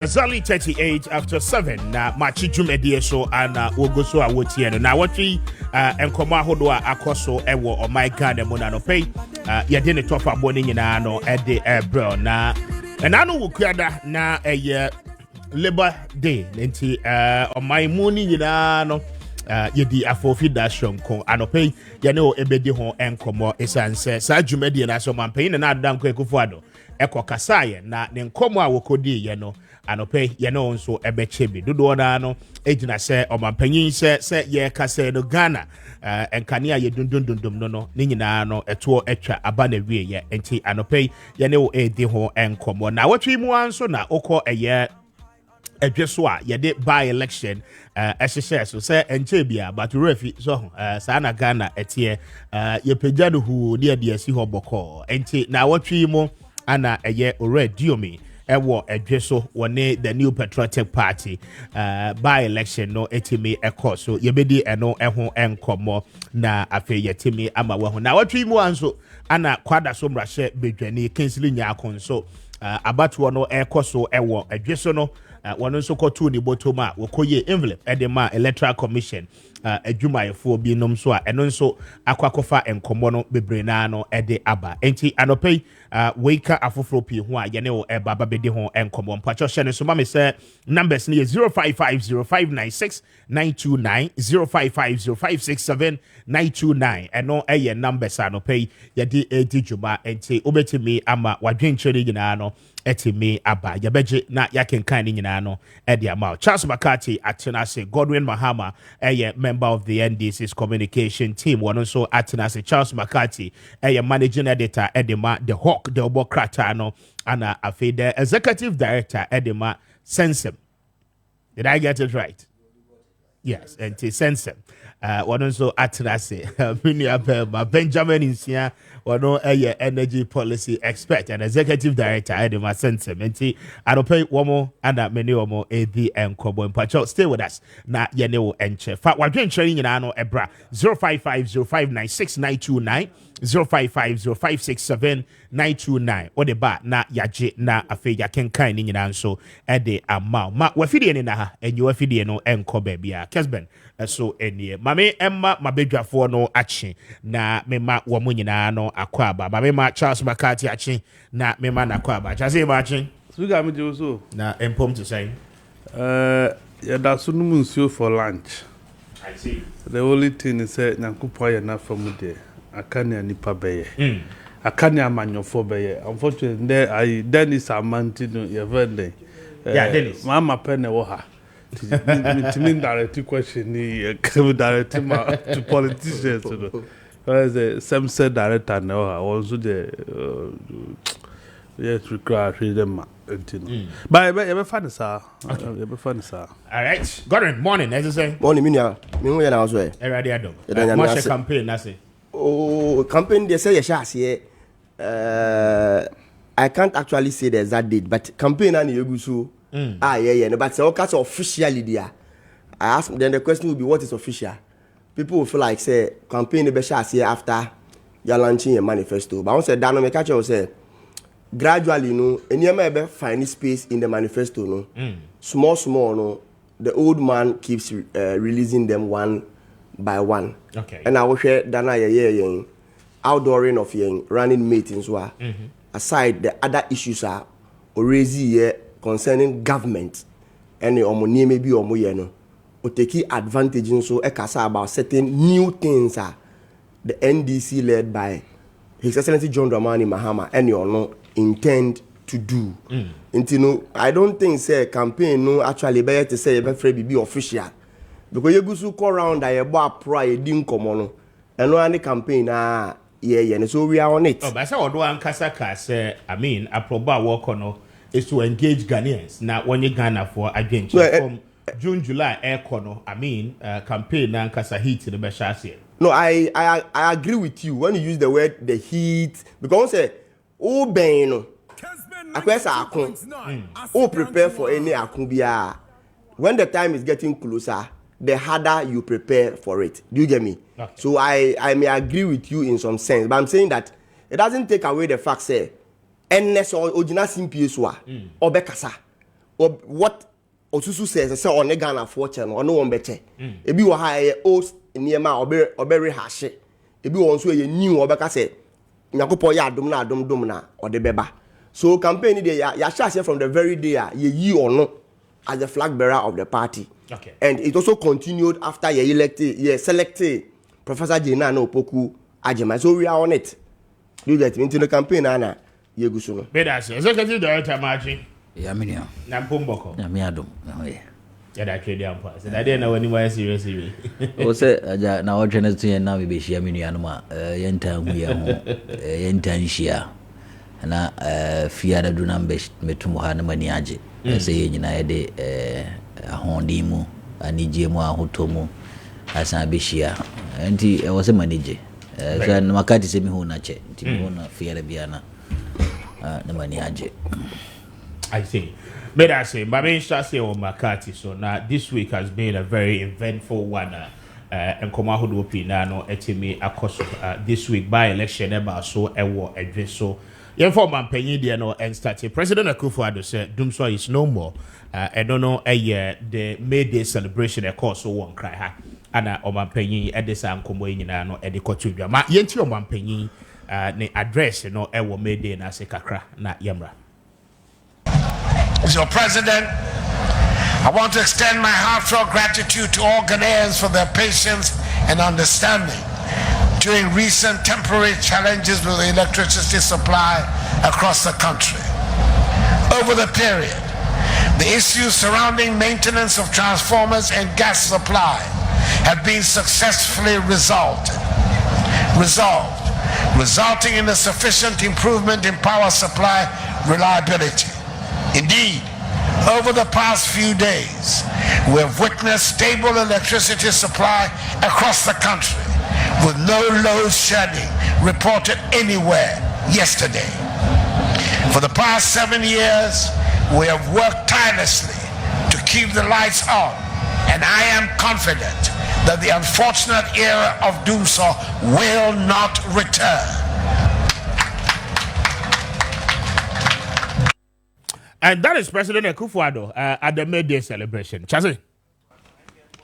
Exactly 38 after 7 na Maakye dwumadie so ana wogoso a wotie no na wotwi enkomo ahodo a akoso ewo o my god mo na no pay yede ne top abo ne nyina no ede ebro na no wokuada na eye Labor Day nti o my money nyina no yedi afofi da shonko anope yene o ebedi ho enkomo esanse sa dwumadie na so mampai na adanko ekufuado eko kasaye na ne nkomo a wokodi ye no anope ye no nso ebechebi dodo na no ejina se omampanyin se ye kase no Ghana enkane a ye dundundundum no ne nyina no eto etwa aba na wie ye enti anope ye ne o edi ho enkomo na watwi mu anso na okọ eye edweso a ye de by election ehye so se enchebia but refi so sa na Ghana etie ye pejado hu ne de asi ho boko enti na watwi mu ana eye already me ewo edweso wone the New Patriotic Party by election no etimi ekọ so yebedi eno eho enkomo na afe yetimi ama weho na watwi mu anso ana kwada so mrahye bedwani Kessben nyakon so abatuo no ekọ so ewo edweso no wono nso kotu ni botoma wokoye envelope edema electoral commission adwumayefo bi nom so a eno nso akwakofa enkomo no bebre na no ede aba enti anopei weika afoforo pi ho a yene o baba bedi ho enkomo mpacho hye ne so ma me se numbers ni 0550596929 0550567929 eno eye numbers anopei yedi edi dwuma enti obetimi ama wadwenkyere nyina no etimi aba yabeje na yakenkan ni nyina no edi ama Charles Makati atenase Godwin Mahama eye member of the NDC's communication team one also atenase Charles Makati eye managing editor edema the Hawk the Obokrata no ana afede executive director edema Sensem. Did I get it right? Yes, and to Sensem. One also atenase Benjamin Insia one energy policy expert and executive director edema Sensem enti adope womo and many omo edi enkobo mpacho stay with us na yene wo enche fa wadwenkyere nyina no ebra 0550596929 0550567929 ode ba na yaje na afe yakenkan ni nyina nso ede ama ma wafidie ni na ha enyi wafidie no enko ba bia Kessben so enie mame emma mabedwafo no achi na mema wo mo nyina no akwaba mame ma Charles Makati achi na mema na akwaba chase ma achi suga me je so na empom to say ya da so no nsuo for lunch. I see. The only thing is say nyankopɔ ya na famu de akane nipa beye akane amanyofo beye unfortunately there I Dennis Amanti no ye vende Dennis mama pene wo ha me direct question ni come direct to politicians no as a some said director no also the yes require them but you be fun sir you be fun sir. All right, good morning as I say morning minia me hu ya na so e ready adom mo campaign na say oh campaign they say yes I can't actually say the exact date but campaign na you so yeah but say okay officially there I ask then the question will be what is official. People will feel like say campaign be share after you launching your manifesto but I say that no me catch you say gradually any be find space in the manifesto no small no the old man keeps releasing them one by one. Okay. And I will share Dana ye outdooring of running meetings were aside the other issues are already concerning government and the maybe or no or take advantage in so ekasa about certain new things are the NDC led by His Excellency John Dramani Mahama and you no intend to do. I don't think say campaign no actually better to say be official. Because you go to call around that you bought pride in common and no any campaign yeah so we are on it. Oh, but say odo ankasaka say I mean aproba work on is to engage Ghanaians now when you Ghana for adventure from June July air corner I mean campaign na ankasa heat in the beshase. No, I agree with you when you use the word the heat because say oh ben no akwesa akon oh prepare for any akon bia when the time is getting closer the harder you prepare for it. Do you get me? Okay. So I may agree with you in some sense, but I'm saying that it doesn't take away the fact say NS or Ojina Simpieswa or Bekasa what Osusu says say on Ghana for chen or no one better. Ebi wo ha o niema obere hashe. Ebi wo nso ye new obeka say Nyakopo ya adom na or the beba. So campaign dey ya share from the very day ye or no as the flag bearer of the party. Okay. And it also continued after ye selected Professor Jena no Opoku Ajema. So we are on it. Do you get me into the campaign ana ye gusuno. Bedas, Executive Director Maakye. Yaminio. Na Mpomboko. Yamiadum. Yeah, that trade ampa. So that day na when you were serious. O say aja na o twene tun na we be hia menu anuma yenta hu ya ho yenta nhia na fiara du na metum ha na mani age say ye nyina ye de ahondi mu anije mu ahotomu asan be hia enti e wo se manage so na makati se mi hu na che enti mi hu na fiara bia na mani age. I see. But I say, my main shall say on Makati. So now this week has been a very eventful one. And Komahudu Pinano etimi akos this week by election about so ewo edwe so. Yen for man penyi dia no and start. President Akufo-Addo said Dumsor is no more. I don't know the May Day celebration a course so one cry ha. Ana o man penyi e de san komo nyina no e de kotudwa. Ma yenti o man penyi ne address no ewo May Day na se kakra na yemra. As your president, I want to extend my heartfelt gratitude to all Ghanaians for their patience and understanding during recent temporary challenges with the electricity supply across the country. Over the period, the issues surrounding maintenance of transformers and gas supply have been successfully resolved, resulting in a sufficient improvement in power supply reliability. Indeed, over the past few days, we have witnessed stable electricity supply across the country, with no load shedding reported anywhere yesterday. For the past 7 years, we have worked tirelessly to keep the lights on, and I am confident that the unfortunate era of Dumsor will not return. And that is President Akufo-Addo at the May Day celebration. Chazi?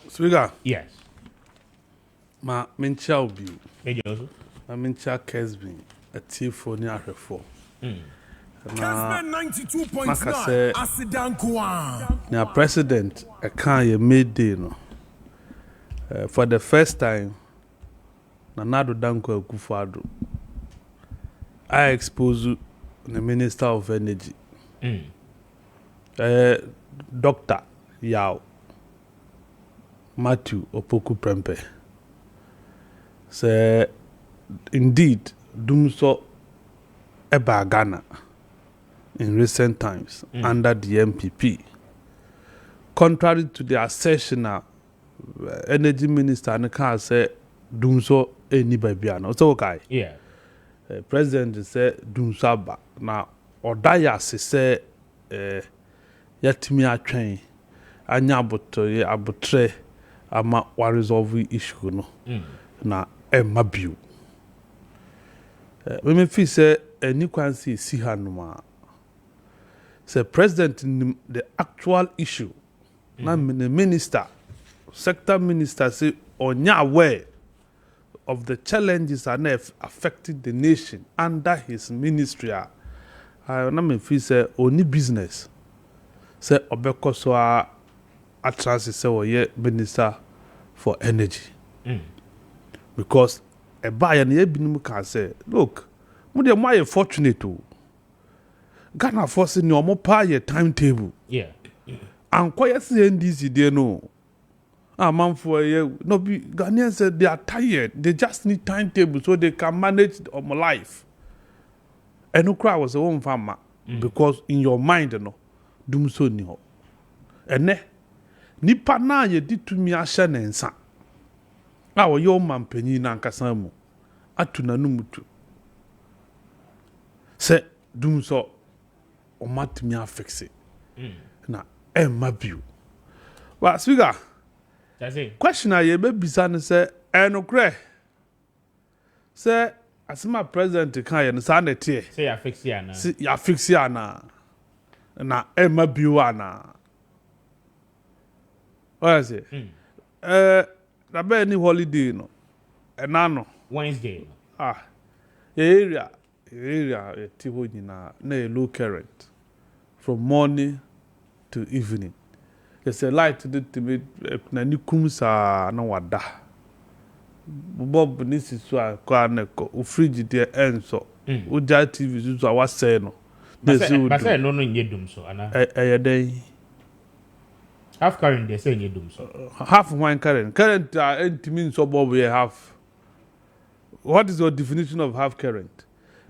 Speaker. Yes. Ma mincha obi. Major also? Ma mincha Kessben a T4 ni ahwefo. Kessben 92.9 Asidankwa. Na president a kan ye May Day no. For the first time Nana Dankwa Akufo-Addo I expose the Minister of Energy. Dr. Yao Matthew Opoku Prempeh say indeed Dumsor eba Ghana in recent times under the MPP. Contrary to the assertion energy minister and can say Dumsor any babiano. So okay. Yeah. President say Dumsor ba na odaya say yatimi atwen anya abotre ama wa resolve issue no na emma biu we feel say any kwansi si hanuma say president the actual issue na the minister sector minister say onya aware of the challenges that have affected the nation under his ministry. I na feel say only business say obeko so a transit say we minister for energy because a buyer na ebinim can say look mo dey more fortunate to Ghana force ni omo pa your timetable and kwaya CNDC dey no man for no be Ghanaians said they are tired, they just need timetable so they can manage life. And no cry was a one farmer because in your mind no Dumsor ni ho ene nipa na ye di tumi ahye ne nsa a wo yo mampanyi na nkasa mu atuna no mutu se Dumsor o matumi afixe na emma biu wa speaker that's it. Question ye be bisa ne se enokre se asema president kan ye no sa na tie Say ya fix ya na. ya fix ya na na Emma Biwana. What is it? Na be any holiday no. Enano. Wednesday. Area tiho nyina na low current from morning to evening. There's a light that na nikum sa na wada. Bob nisi so akwa na ko fridge there enso. Uja TV so wa say no. But say no nye dum so ana. Dey half current they say nye dum so. Half one current. Current ntimi so bob we half. What is your definition of half current?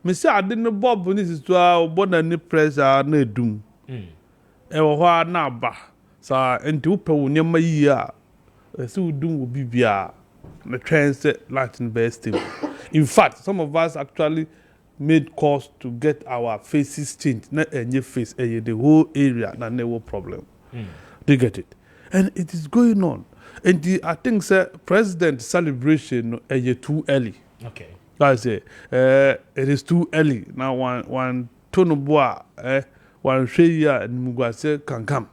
Me say I didn't bob nisi so oboda ni pressure na edum. Ewo ho na ba. Sa enti upe wo nyama yi a se udum wo bibia na transit Latin best. In fact, some of us actually made calls to get our faces changed. Na enye face the whole area na no problem. Do you get it? And it is going on. And I think say president celebration too early. Okay. I say it is too early. Now one tonoboa one share and mugase can come.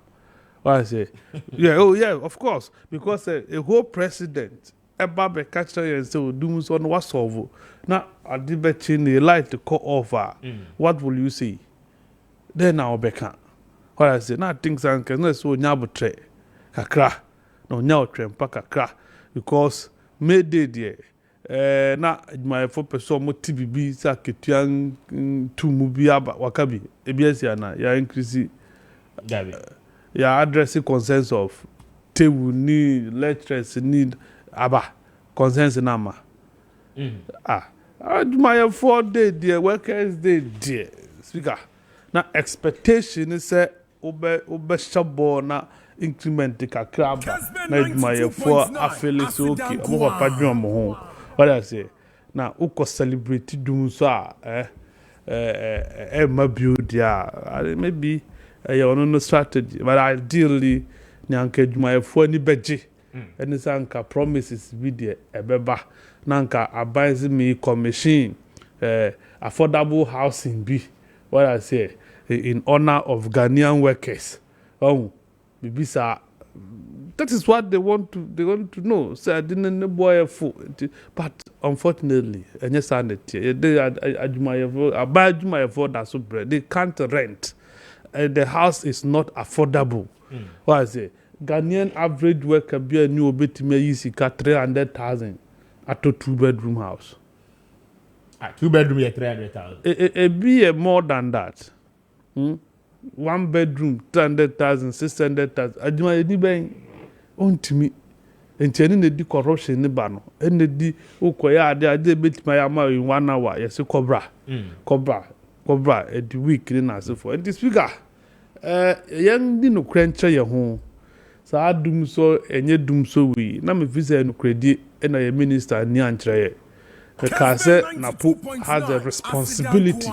I say, yeah, of course, because a whole president, a baby catcher and so doom on what solve. Now, I did bet in the light to call over. What will you say? Then now, Becca. What I say, now things are not so nyabutre, kakra, no nyaw trempa kakra, because May day, dear. Na my 4% mo TBB sa ketian 2 movie aba wakabi ebiesi ana ya increase David. Ya addressing concerns of tewu ni lecturers need aba concerns na ma. My 4 day there workers day there speaker. Na expectation is say obe shabo na increment kakra ba na my 4 afele so okay omo papa dwon mo ho. What I say? Now, uko celebrate doom so build maybe no strategy, but ideally, nyanka juma for ni beji, and sanka promises with ebeba, nanka advise me commission, affordable housing be. What I say in honor of Ghanaian workers. Oh, maybe sir. That is what they want to know. So I didn't know boy but unfortunately, and yes, I they can't rent. The house is not affordable. What I say? Ghanaian average worker be a new bit me easy 300,000 at a 2-bedroom house. 2-bedroom 300,000. It be more than that. 1 bedroom 300,000, 600,000. Aduma edi ben ontimi. Enti ene di corruption ne ba no. Ene di ukoya ade betima ya ma in 1 hour. Yes, cobra. Cobra at the week na so for. And the speaker yan di no krenche ye ho. Sa adum so enye dum so wi. Na me visa no kredi na ye minister ni ankyere. Because na Pope has a responsibility.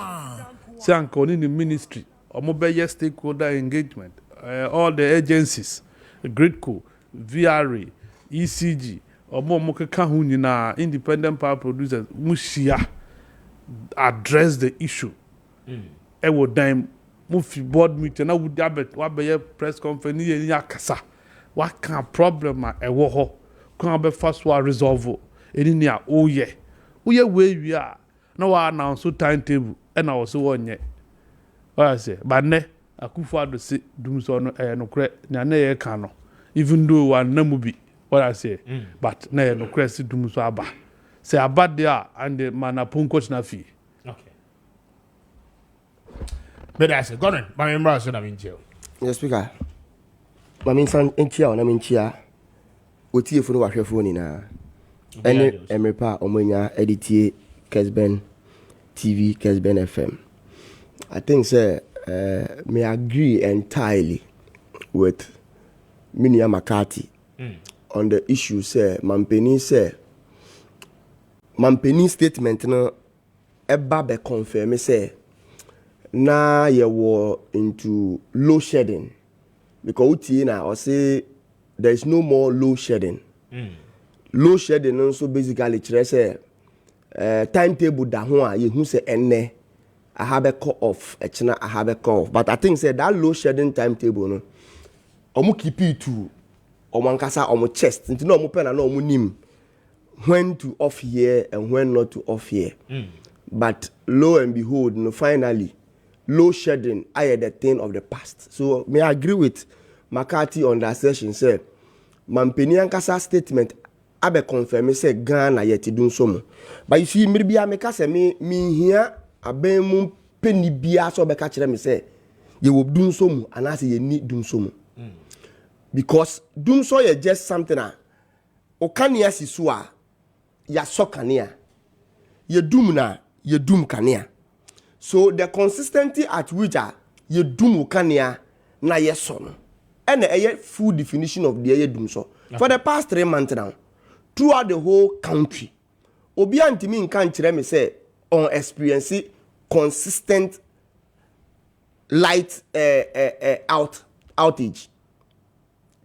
Say anko ni ministry. Omobeye stakeholder engagement, all the agencies, GridCo, VRA, ECG, Omokeka Hunina, independent power producers, Mushia address the issue. Ewo dime, Mufi board meeting, I would dabet, Wabeye press conference, Yakasa. What kind of problem ewo ho? Can be first one resolve? In ya, oh yeah. Where we are. Now I announce timetable, and I also one yet. What I say, but ne, Akufo-Addo say doom so no no kre na ye ka no, even though one namubi. What I say, but ne no kre si doom so aba. Say about there and the manapon coach na fi. Okay. But I say, go on. My member so na minchio. Yes, speaker. Ma min san enchia na minchia. Otie fu no wahwefo ni na. Ene emrepa omonya editie Kessben TV, Kessben FM. I think, sir, may agree entirely with Minia Makati on the issue, sir. Mampeni statement no eba be confirm say na ye were into load shedding because uti na or say there is no more load shedding. Load shedding also basically say timetable da ho a ye hu say enne I have a call off, I have a call off. But I think say that low shedding timetable, no, omu keep it to omankasa omu chest. Into no omu pen and no omu nim when to off here and when not to off here. But lo and behold, no, finally, low shedding are the thing of the past. So may I agree with McCarthy on that session. Say, Mampeni ankasa statement abe confirm say Ghana yet do so. But you see, maybe I make say me here abe mu penny bia so be catch them say you will do so and I say you need do so. Because doom so is just something okania sisua ya sokania ye doom na ye doom kania. So the consistency at which ye doom okania na ye son and a full definition of the ye doom so. For the past 3 months now, throughout the whole country, obi antimi nkan kire me say on experience consistent light outage.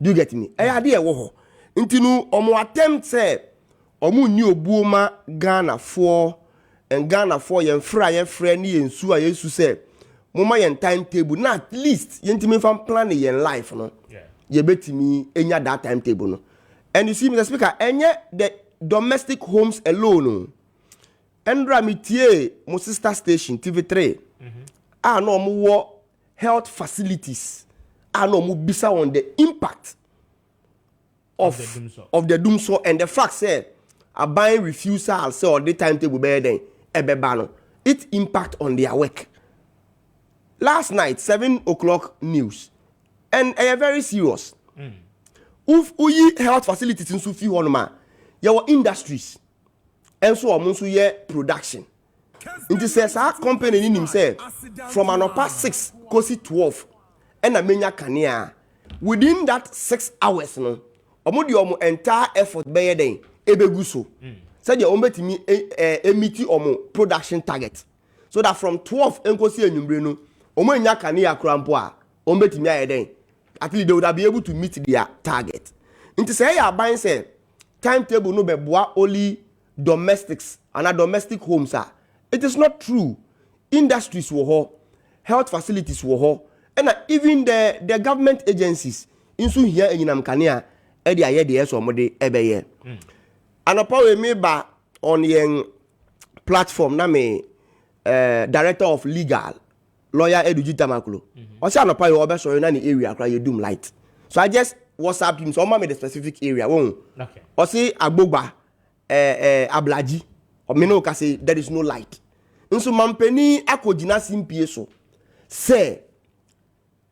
Do you get me? Ade e wo ho. Ntinu omo attempt say omo ni obuoma Ghana for and Ghana for yen fra ni yensu a yesu say moma yen timetable na at least yentimi fam plan yen life no. Ye betimi enya that timetable no. And you see, Mr. Speaker, enye the domestic homes alone no. Endra mitie mo sister station TV3. No mo health facilities. No mo bisa on the impact of the doom so and the fact say a buying refusal say or the timetable be then ebeba it impact on their work. Last night 7 o'clock news and very serious. If we health facilities in Sufi Honoma, your industries and so on so production. It says our company in himself from an upper 6 kosi 12 and a menya kania within that 6 hours no omodi omo entire effort be den ebeguso said the ombetimi emiti omo production target so that from 12 enkosi enyumbre no omo enya kania krampo a ombetimi ayeden at least they would be able to meet their target. Into say ya buying say timetable no be boa only domestics and domestic homes are. It is not true. Industries wo health facilities wo and even the government agencies insu here enyinam kanea e dey aye dey so mo dey ebeye. Anopa we me ba on yen platform na me director of legal lawyer Eduji Tamaklo. Also anopa you obe so na the area kra you doom light. So I just WhatsApp him so me the specific area won. Okay. O say agbogba ablaji o me no ka say there is no light. Nso mampeni akogina simpie so say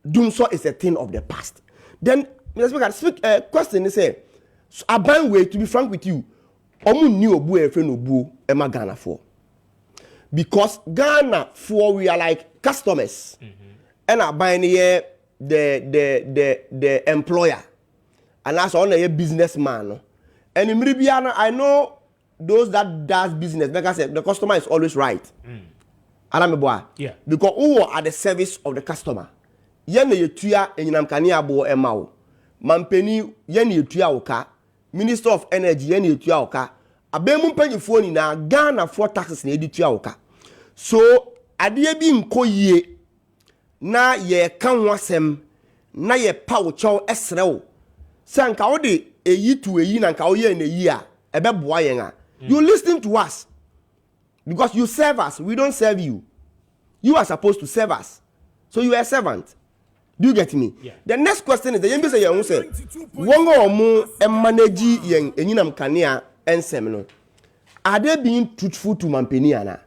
doom so is a thing of the past. Then Mr. Speaker, question is say aban way to be frank with you omu ni obu e fe no bu e ma Ghana for. Because Ghana for we are like customers. And aban here the employer. And that's on a businessman. And in Meribiana, I know those that does business. Like I said, the customer is always right. Yeah. Because who are at the service of the customer? Yene yetuya enyinam kania bo emao. Mampeni yene yetuya oka. Minister of Energy yene yetuya oka. Abemu mpanyifo ni na Ghana for taxes na yetuya oka. So adie bi nko yie na ye kan wasem na ye pa wo chow esrew. Sanka wo de eyi to eyi na nka wo ye na eyi a ebe boa yen a. You listen to us. Because you serve us, we don't serve you. You are supposed to serve us. So you are a servant. Do you get me? Yeah. The next question is the young say you say wongo omo manage yen enyinam kanea ensem no. Are they being truthful to Mampeni ana?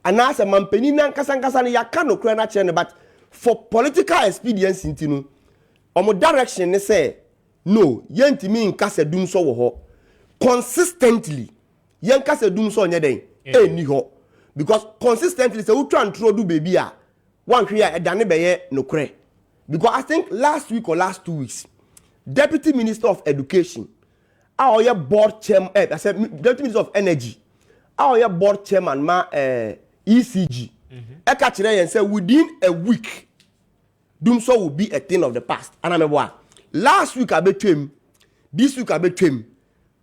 And as a Mampeni nan kasankasa ne yaka no kra na kire but for political expedience intinu omo direction ne say no yentimi nkasa dum so wo ho consistently yen kasa dum so onye den eni ho because consistently say who try and throw do baby a one hwe a dane beye no kre because I think last week or last 2 weeks Deputy Minister of Education our board chairman I said Deputy Minister of Energy our board chairman ma ECG e ka kire yen say within a week dum so will be a thing of the past and amebo last week abetwem this week abetwem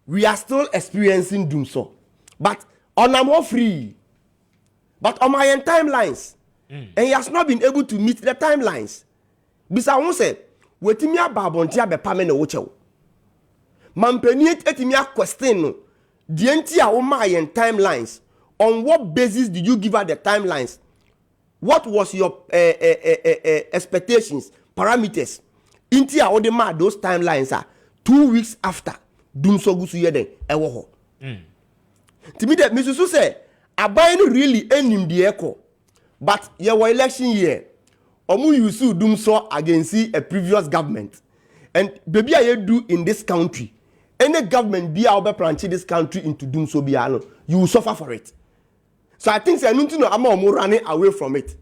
we are still experiencing doom so but on am free but on my timelines, and he has not been able to meet the timelines. Bisa won say wetimi ababontia be pame na wo chewo. Mampeni etimi a question no. The entire Omayan timelines. On what basis did you give her the timelines? What was your expectations, parameters? Intia Odema, those timelines are 2 weeks after Dum Sogusu Yeden, Ewoho. To me, that Mrs. say, I buy really ending the echo. But your election year, Omu Yusu Dum so against a previous government. And baby, I do in this country. Any government be able to branch this country into doom so biano, you will suffer for it. So I think I'm running away from it.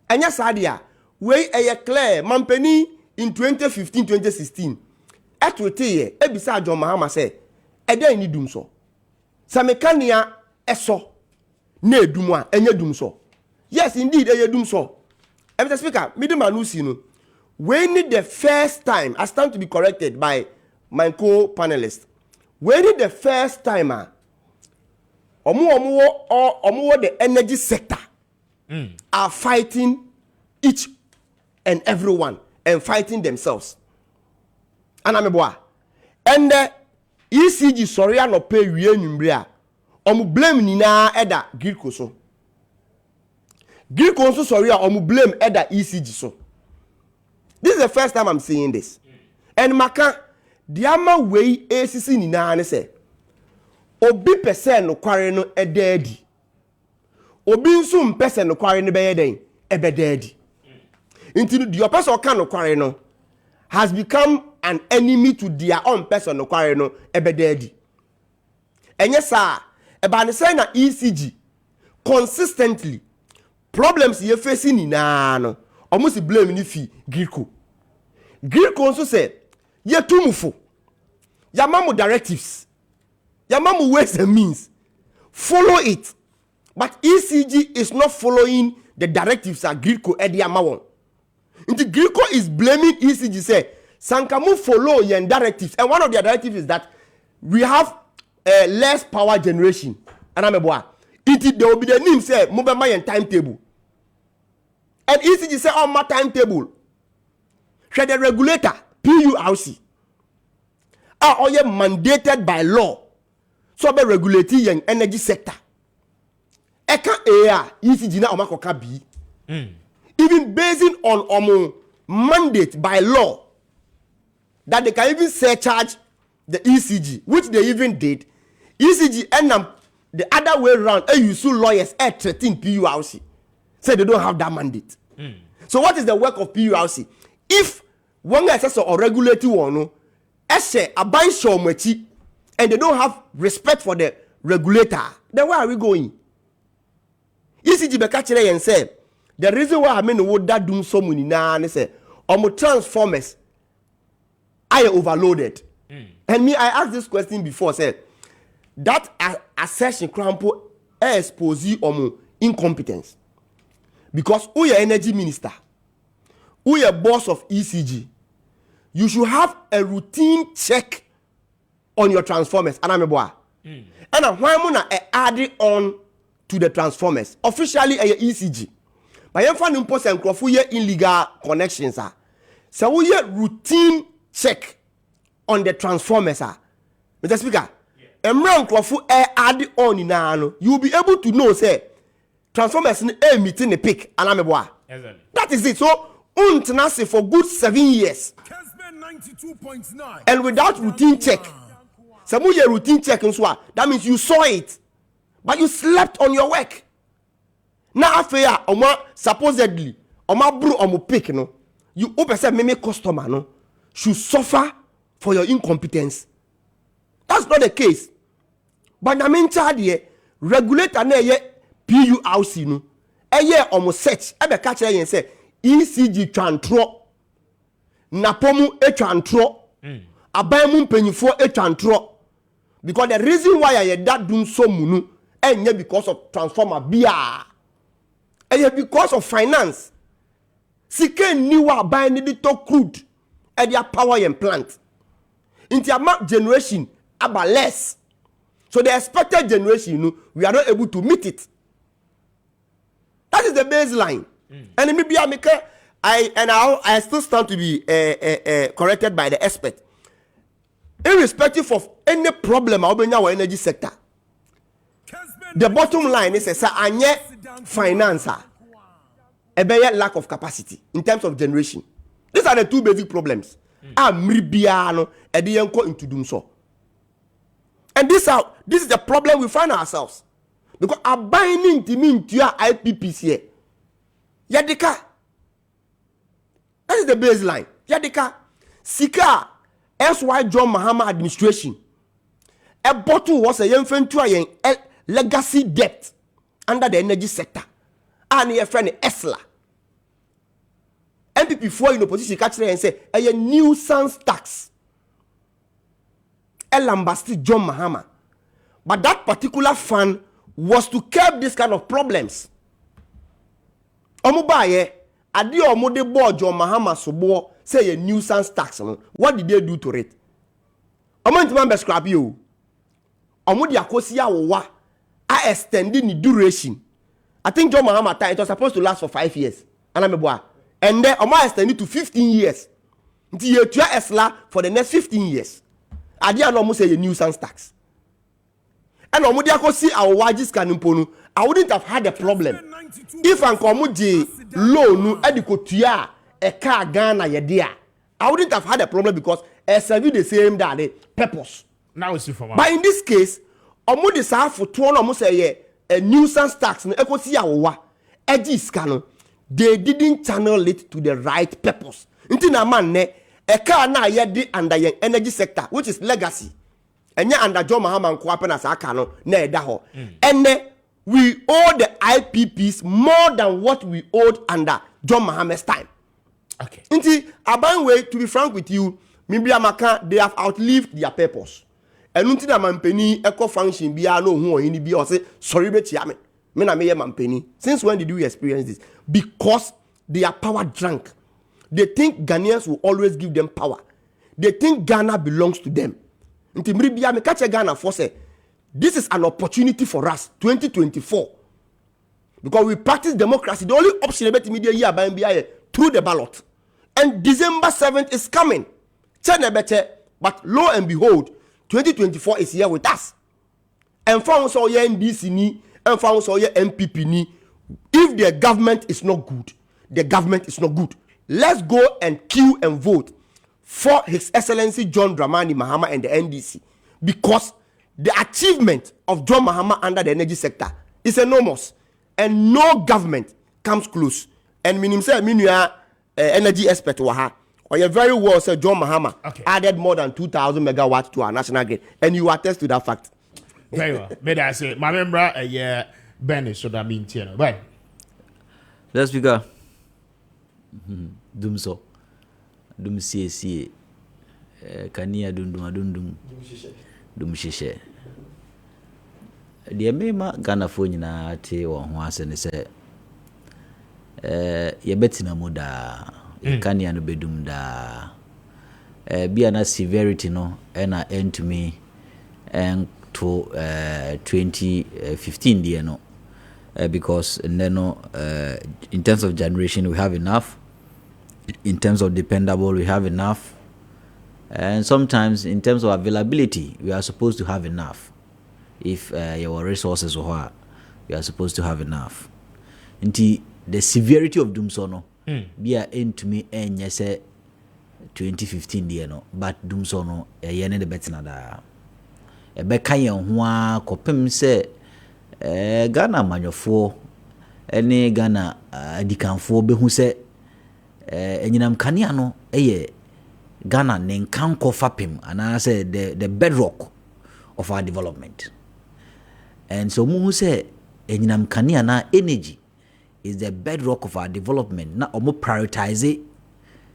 And yes, idea way a clear Mampeni in 2015-2016. At what year, beside John Mahama say, a day ni doom so. Samekania eso ne dumwa enye doom so. Yes, indeed, a doom so. Mr. Speaker, Midemanusi, when the first time I stand to be corrected by my co-panelist, when the first timer, the energy sector are fighting each and everyone and fighting themselves. And I'm a boy. And the ECG sorry I no pay we anymbria. Blame nina eda Gilko so. Gilko so sorry blame eda ECG so. This is the first time I'm seeing this. And Maka Diama way ACC ni na ne se obi pese no kware no ededi obi nso mpese no kware no beye den ebededi into the person kan no kware no has become an enemy to their own person no kware no ebededi enye sa eba ne say na ECG consistently problems ye facing ni na no almost blame ni fi Griko nso say ye tumufo Yamamu directives. Yamamu ways and means. Follow it. But ECG is not following the directives that Griko Edi Amawon. The Griko is blaming ECG say, Sankamu follow your directives. And one of their directives is that we have less power generation. And I'm a boy. There will be the name say, Mubama and timetable. And ECG say, on my timetable. Share the regulator, PURC. Are mandated by law so be regulating your energy sector. Eka ea ECG na omakoka bi. Even based on mandate by law that they can even surcharge the ECG, which they even did. ECG and the other way around, you sue lawyers at 13 PURC. Say they don't have that mandate. So what is the work of PURC? If one assessor or regulatory one and they don't have respect for the regulator, then where are we going? ECG Bekachere and say the reason why I mean what that doom so many na and say transformers are overloaded. And me, I asked this question before, said that assertion crampo expose you incompetence. Because who your energy minister, who your boss of ECG, you should have a routine check on your transformers. And I'm a boy. And why am I adding on to the transformers? Officially, a ECG. But you find important and illegal connections. So we have routine check on the transformers. Mr. Speaker, add on in you will be able to know, say, transformers meeting the peak. And I'm a boy. That is it. So, untenacity for good 7 years. Kessben 92.9. And without routine check. Some of your routine check that means you saw it, but you slept on your work. Now after supposedly bro pick no, you open say me customer no should suffer for your incompetence. That's not the case. But na men charge regulator na ye PURC no almost search e be catch yen say ECG twantro napomu twantro abamu mpanyifo twantro. Because the reason why I that doing so munu and because of transformer bia and because of finance. Sike niwa buy need to crude and their power and plant. In the amount generation about less. So the expected generation, we are not able to meet it. That is the baseline. And maybe I still stand to be corrected by the expert. Irrespective of any problem in our energy sector, the bottom line is a financer, a better lack of capacity in terms of generation. These are the two basic problems. Mribiano ediyanko into doom so. And this is the problem we find ourselves. Because abiding to mean to your IPPs here. Yadika. That is the baseline. Yadika. Sika SY John Mahama administration. A bottle was a young friend to a legacy debt under the energy sector. And your friend Esla. MPP 4 in opposition catch and say a nuisance tax. Elambasti John Mahama. But that particular fund was to curb this kind of problems. Omubaye, adi omode board John Mahama sobo say a nuisance tax. What did they do to it? Omantiman be scrap you. Omudi akosi ya wa a extending the duration. I think John Mahama time it was supposed to last for 5 years. And then Oma extended to 15 years. Until you Esla for the next 15 years. Adi no say a nuisance tax. And omudi akosi our wages kanimponu, I wouldn't have had a problem if Ankomuji loan edikotua a car Ghana yedia. I wouldn't have had a problem because I serve the same that purpose. Now it's for but in this case, omudi sa for 2 almost say a nuisance tax no ekosi awa edis they didn't channel it to the right purpose. Inti na man ne a car na yedi under your energy sector, which is legacy. And yeah, under John Mahama and Kwapena Sakano, ne daho. And we owe the IPPs more than what we owed under John Mahama's time. Okay. Inti Abanwe, to be frank with you, Mibia Maka, they have outlived their purpose. And unti na mampeni eco function biya no who in the say sorry bet yame. Mena meye mampeni. Since when did you experience this? Because they are power drunk. They think Ghanaians will always give them power. They think Ghana belongs to them. Nti mribia me catch Ghana for say this is an opportunity for us 2024 because we practice democracy. The only option about media year by NBA through the ballot, and December 7th is coming. But lo and behold, 2024 is here with us. And found so ye NDC ni, and found so ye MPP ni. If the government is not good, the government is not good. Let's go and queue and vote for His Excellency John Dramani Mahama and the NDC, because the achievement of John Mahama under the energy sector is enormous, and no government comes close. And minim say minua energy expert waha, or you very well said John Mahama added more than 2,000 megawatts to our national grid, and you attest to that fact. Very well. May I say, my member, yeah, Ben, so that means, you know, right? Let's speaker. Dum so. Dum sie kania dundum dum shishe de mema Ghana fo nyina te wo ho ase ne se ye betina mu da kania no bedum da bia na severity no na end to me and to 2015 there no because then in terms of generation we have enough. In terms of dependable, we have enough. And sometimes in terms of availability, we are supposed to have enough. If your resources are high, we are supposed to have enough. Until the severity of Doomsono, be a end to me and yes, 2015 year no, but Doomsono a yen the better nada. A bekayan hua kopim se Ghana manufo, any Ghana dikanfo be who say. Enyinam kania no Ghana nenkanko fapim and I say the bedrock of our development. And so mu say enyinam kania na energy is the bedrock of our development. Na omo prioritize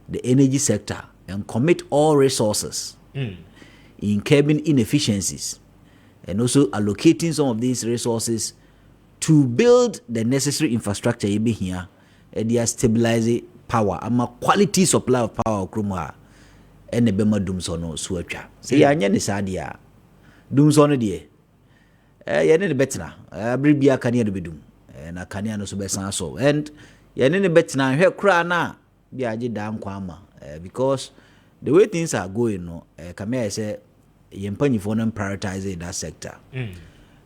the energy sector and commit all resources in curbing inefficiencies and also allocating some of these resources to build the necessary infrastructure you be here and they are stabilizing power. I'm a quality supply of power krumha and the bema Doomsono suacha. Say ya nya ni sadia. Doomsono die. Ye ne betina. Bribia kania do bedum. na kanea no so besan so and ye ne betina hwe kra na bia age da nkwa because the way things are going no Kamea say ye mpanyifo no prioritize that sector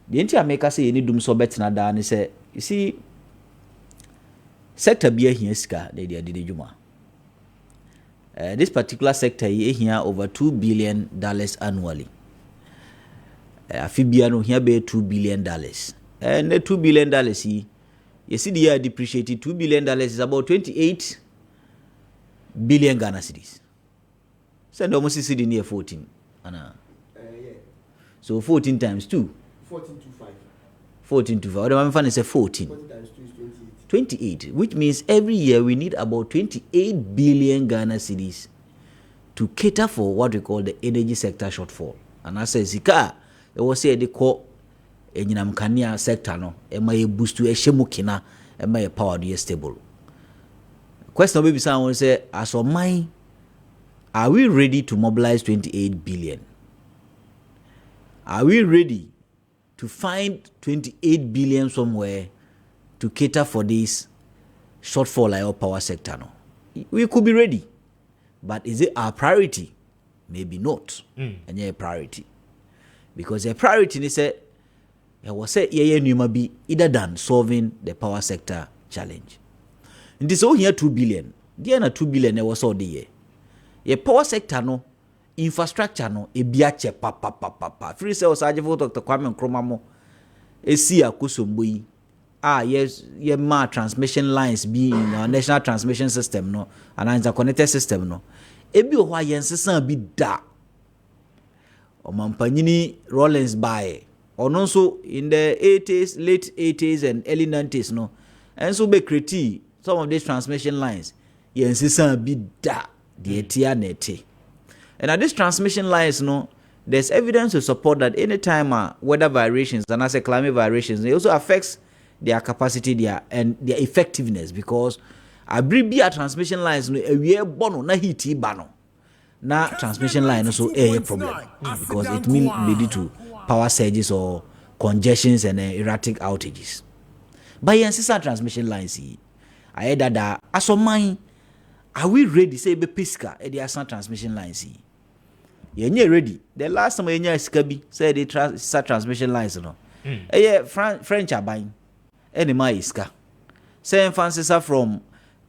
the enti America say ye ni dum so betina da ne say you see sector bia hia sika they dey dwuma this particular sector ye hia over $2 billion annually afibia no hia be $2 billion and the $2 billion you see the year depreciated. $2 billion is about 28 billion Ghana cedis. So almost see the near 14. Anna. Yeah. So 14 times 2. 14 to 5. 14 to 5. What am I say 14? 14 times 2 is 28, which means every year we need about 28 billion Ghana cedis to cater for what we call the energy sector shortfall. And I say, Zika, it was said they call enyinam kania sector no ema ye boost to ehemu kina ema ye power do stable. Question baby someone say as of mine, are we ready to mobilize 28 billion? Are we ready to find 28 billion somewhere to cater for this shortfall in our power sector no? We could be ready, but is it our priority? Maybe not. And a priority, because a priority is say was say numa be either than solving the power sector challenge. And this all here 2 billion. There na 2 billion was all the year. Ye power sector no infrastructure no e biache pa. Free say osaje for Dr. Kwame Nkrumah esi akosombo yi. Yes, ye ma transmission lines be in our national transmission system no and interconnected system no. Ebi o hwa yensesan bi da. O mampanyini Rollins bae. Or also in the 80s, late 80s and early 90s, no. And so be create some of these transmission lines. Yensisan bi da the etia nete. And at these transmission lines, no, there's evidence to support that anytime weather variations and as a climate variations, it also affects their capacity there and their effectiveness because a transmission lines no we bono na heat bano. Na transmission line also a problem because it means lead to power surges or congestions and erratic outages. But yes, transmission lines, I heard that as of mine, are we ready? Say be pisca, the transmission lines. You're ready. The last time you Skabi said the transmission lines, no. French are buying. Any my iska. Say Francis from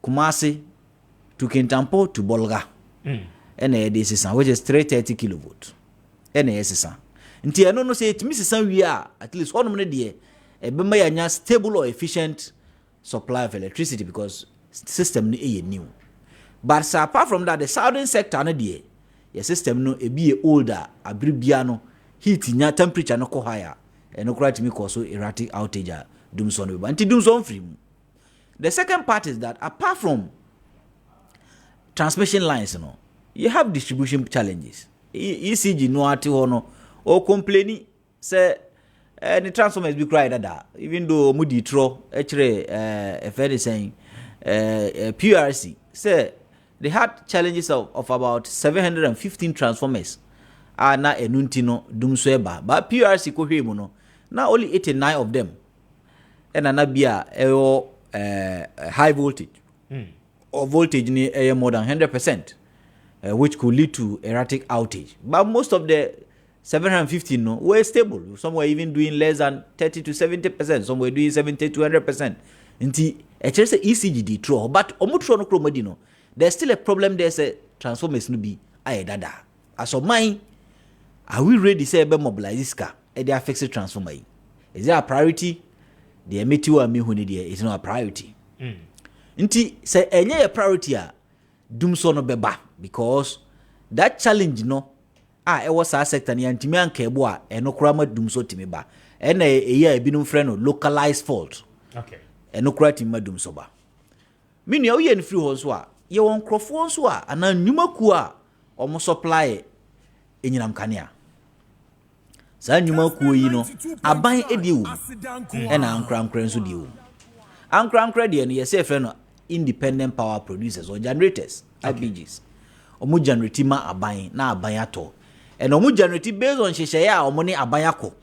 Kumasi to Kintampo to Bolga. And this is which is 330 kilovolt. And yes, nti eno no say it means we are at least one minute there be anya stable or efficient supply of electricity because system no new. But so apart from that, the southern sector no there your system no be older abribia no heat nya temperature no ko higher and no quite me cause so erratic outage dum so no nti dum so free. The second part is that apart from transmission lines no you have distribution challenges. ECG no ati hono or complaining say the transformers be cried that even though mudi tro actually if anything PRC say they had challenges of about 715 transformers na enunti no dum so eba but PRC ko hwe mu no na only 89 of them and anabia high voltage or voltage ni more than 100%. Which could lead to erratic outage. But most of the 750 no were stable. Some were even doing less than 30 to 70%. Some were doing 70 to 100%. Nti HRS ECGD throw, but omutro no kromadi no. There's still a problem there. Say transformers no be dada. As of mine, are we ready? Say be mobilize this car. They are fixed transformer. Is there a priority? The emitiwa mi huni there is not a priority. Nti say enye a priority dum so no beba because that challenge no it was our sector ni antimi ankebo a eno kura ma dum so timi ba e na e binum frɛ no localized fault. Okay. Eno kura timi ma dum so ba mini o ye nfiri ho so a ye won krofo so a ana nnwuma ku a omo supply enyinam kanea sa nnwuma ku yi no aban edi wu e na ankra nso di wu ankra de no ye say frɛ no independent power producers or generators, IPGs. Omu generate ma aban na aban ato. And omu generate based on sheshaya omu ni aban yako.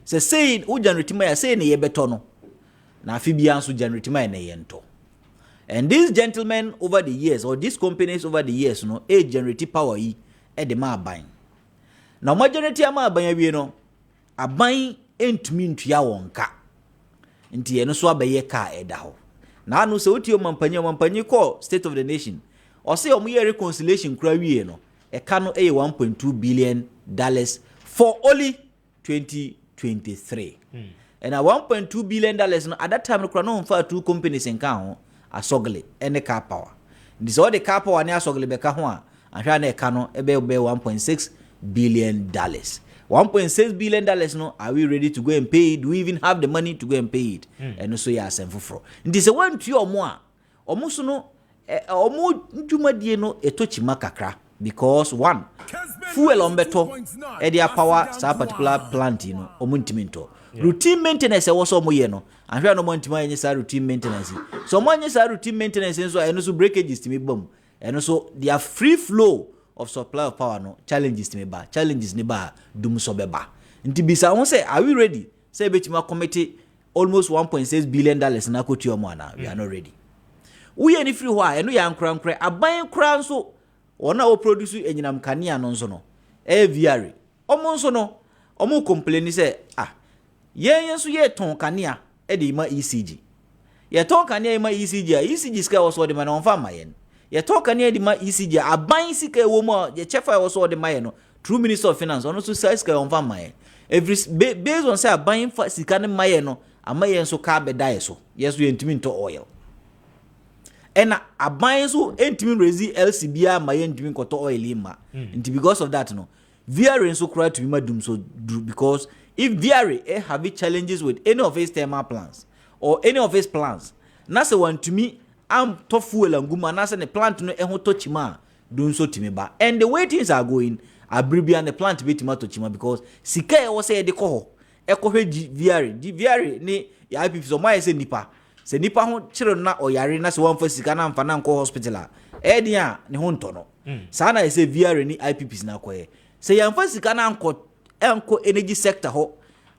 Say u generate ma ya say ne ye beto no. na afi bia nso generate ma na yento. And these gentlemen over the years, or these companies over the years, no, generate power yi e de ma aban. Na mo generate ama aban awie no, aban entumi ntua wonka. Nti eno so abaye ka eda ho. Na anu se otio mampanyi call state of the nation. O say omo ye reconciliation kura wie no, e ka no 1.2 billion dollars for only 2023. And a 1.2 billion dollars no at that time no kura no mfa two companies in ka ho asogle ene car power. This all the car power ne asogle be ka ho a ahwa na e ka no ebe 1.6 billion dollars. 1.6 billion dollars no, are we ready to go and pay it? Do we even have the money to go and pay it? And also ya senfufro. This one to your mo omo so no omo ntwumadie no etochima kakra because one fuel ombeto e dia power sa particular plant no omo ntiminto. Routine maintenance e wo so omo ye no ahwe no mo ntima yenye sa routine maintenance. So mo yenye sa routine maintenance so eno so breakages timi bam. Eno so their free flow of supply of power no challenges ni ba dum so beba nti bisa won say are we ready say betima committee almost 1.6 billion dollars na kotu omo ana we are not ready we any free ho a eno ya nkran aban kran so ona o produce enyinam kanea no nso no viare omo nso no omo complain say yen so ye ton kanea e de ma ECG ye ton kanea ma ECG ska wo so de ma na onfa mayen ye talk near the ECG aban sika ewo mo ye chefa wo so de maye no true minister of finance ono so size ka on fa maye every based on say aban fa sika ne maye no amaye so ka be die so yes we ntimi nto oil ena aban so ntimi rezi LCBA maye ntimi nkoto oil ima nti because of that no VR so kra to be madum so because if VR have challenges with any of his thermal plants or any of his plants na say want to me am to fuel anguma na say the plant no eho tochima do nso timiba and the way things are going abribia the plant betima tochima because sika e wo say de ko hwe VR ni ya IPP so mai say nipa ho chiro na oyare na say won fa sika na mfa na nko hospital e dia ne ho nto no sa na say VR ni IPPs na ko e say ya mfa sika na enko energy sector ho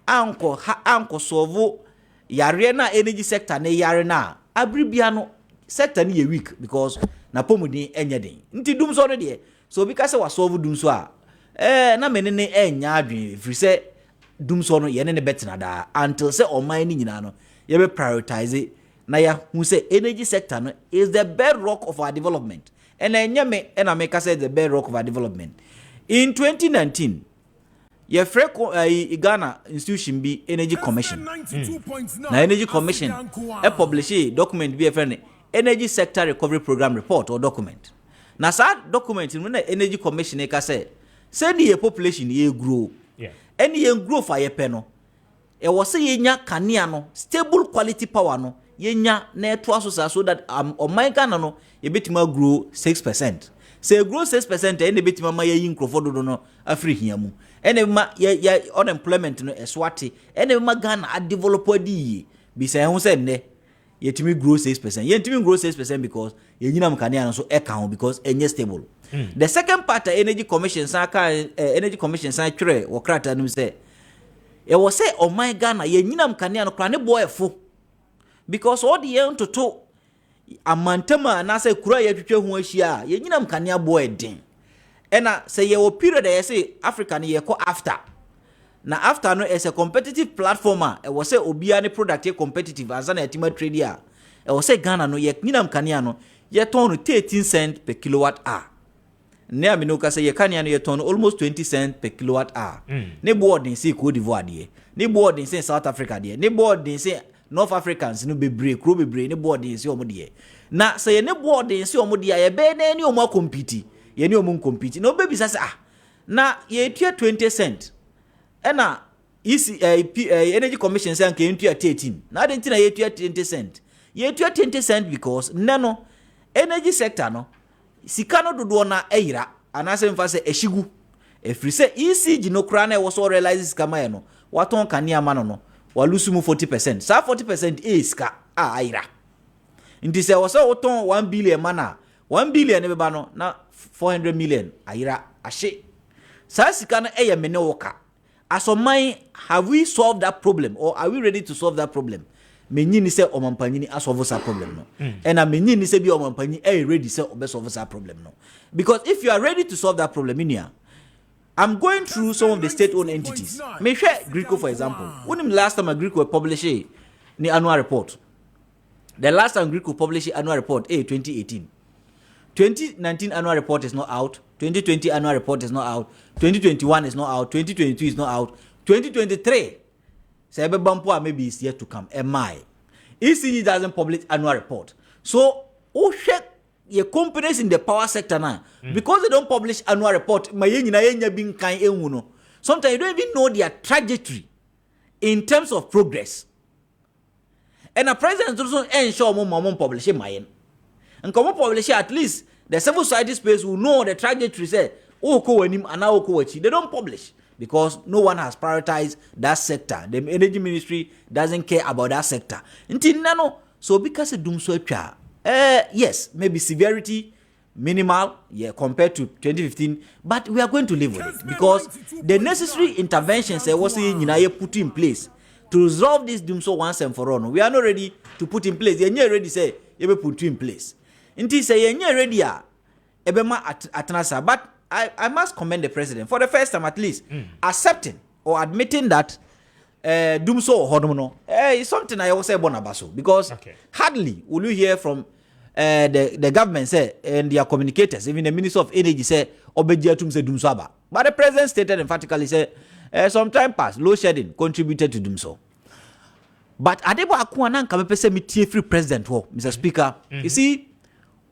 anko solve yare na energy sector ne yare na abribia no sector ni weak because na pomudi enya den nti dum so no de so because wa solve dum so a na menene enya adwen free say dum so no ye ne betina da until say oman ni nyina no ye be prioritize na ya hu say energy sector no is the bedrock of our development and enya me na make say the bedrock of our development in 2019 ye freko Ghana institution bi energy commission na energy commission publish a document bi friend energy sector recovery program report or document na sa document in energy commission e ka say the population ye grow any ye grow for ye pe no e wo say ye nya kanea no stable quality power no ye nya na to so that my Ghana no ye betima grow 6%. Say grow 6% e betima ma ye nkrofo dodo no afri hia mu ene ma ye unemployment no eswate ene ma Ghana a develop adi bi say hu say ne yetimi grow 6%. Yetimi grow 6% because yenyinam kanea so e kan because enye stable. The second part energy commission san twere wo krata nim say e wo say o my Ghana yenyinam kanea no kra ne boy fo because all the yen to amantama na say kura ye twetwe hu ahia yenyinam kanea boy den ena say ye wo period ye say Africa ne ye ko after na after no is a competitive platformer e was say obia ne product ye competitive as na etima trade ya e was say Ghana no ye nyinam kanea no ye ton no 13 cents per kilowatt hour ne amino ka say ye kanea no ye ton almost 20 cents per kilowatt hour ne board in say Cote d'Ivoire de ne board in say South Africa de ne board in say North Africans no bebre kro bebre ne board in say omo de na say ne board in say omo de ye be na ni omo compete ye ni omo compete no be bisa say na ye tua 20 cents ena energy commission say nke ntua 13 na dey na ye tua 20 cents ye tua 20 cents because nano energy sector no sika no dodo na eyira anase mfa say ehyigu efri say ECG no kra na e wo so realize sika ma ye no waton kanea ma no walusu mu 40%. Sa 40% iska ayira. Nti se wo so woton 1 billion mana 1 billion ne beba no na 400 million ayira ahye. Sa sika no eye mene woka. As of mine, have we solved that problem or are we ready to solve that problem? menyi ni say omampanyini asolve that problem no and I menyi ni say bi omampanyini ready say solve that problem no because if you are ready to solve that problem in I'm going through some of the state-owned entities. Me share Greco for example. When last time Greco published the annual report. The last time Greco published annual report 2018. 2019 annual report is not out. 2020 annual report is not out. 2021 is not out. 2022 is not out. 2023 Sebebampo maybe is yet to come. ECG doesn't publish annual report. So check your companies in the power sector now because they don't publish annual report. Sometimes you don't even know their trajectory in terms of progress. And the president also ensure more publish mine. And come publish at least the civil society space will know the trajectory. Say, they don't publish because no one has prioritized that sector. The energy ministry doesn't care about that sector. Until now, so because it doom so yes, maybe severity minimal, compared to 2015, but we are going to live with it because the necessary interventions was put in place to resolve this doom so once and for all. We are not ready to put in place. You're ready say you put in place. Until say you're ready but I must commend the president for the first time at least accepting or admitting that doom so hodomono is something I also say bonabaso because hardly will you hear from the government say and their communicators, even the Minister of Energy say obejiatum se doom so aba. But the president stated emphatically say some time past load shedding contributed to doom so. But adebo akuana nka me pese me tie free president ho Mr. Speaker. You see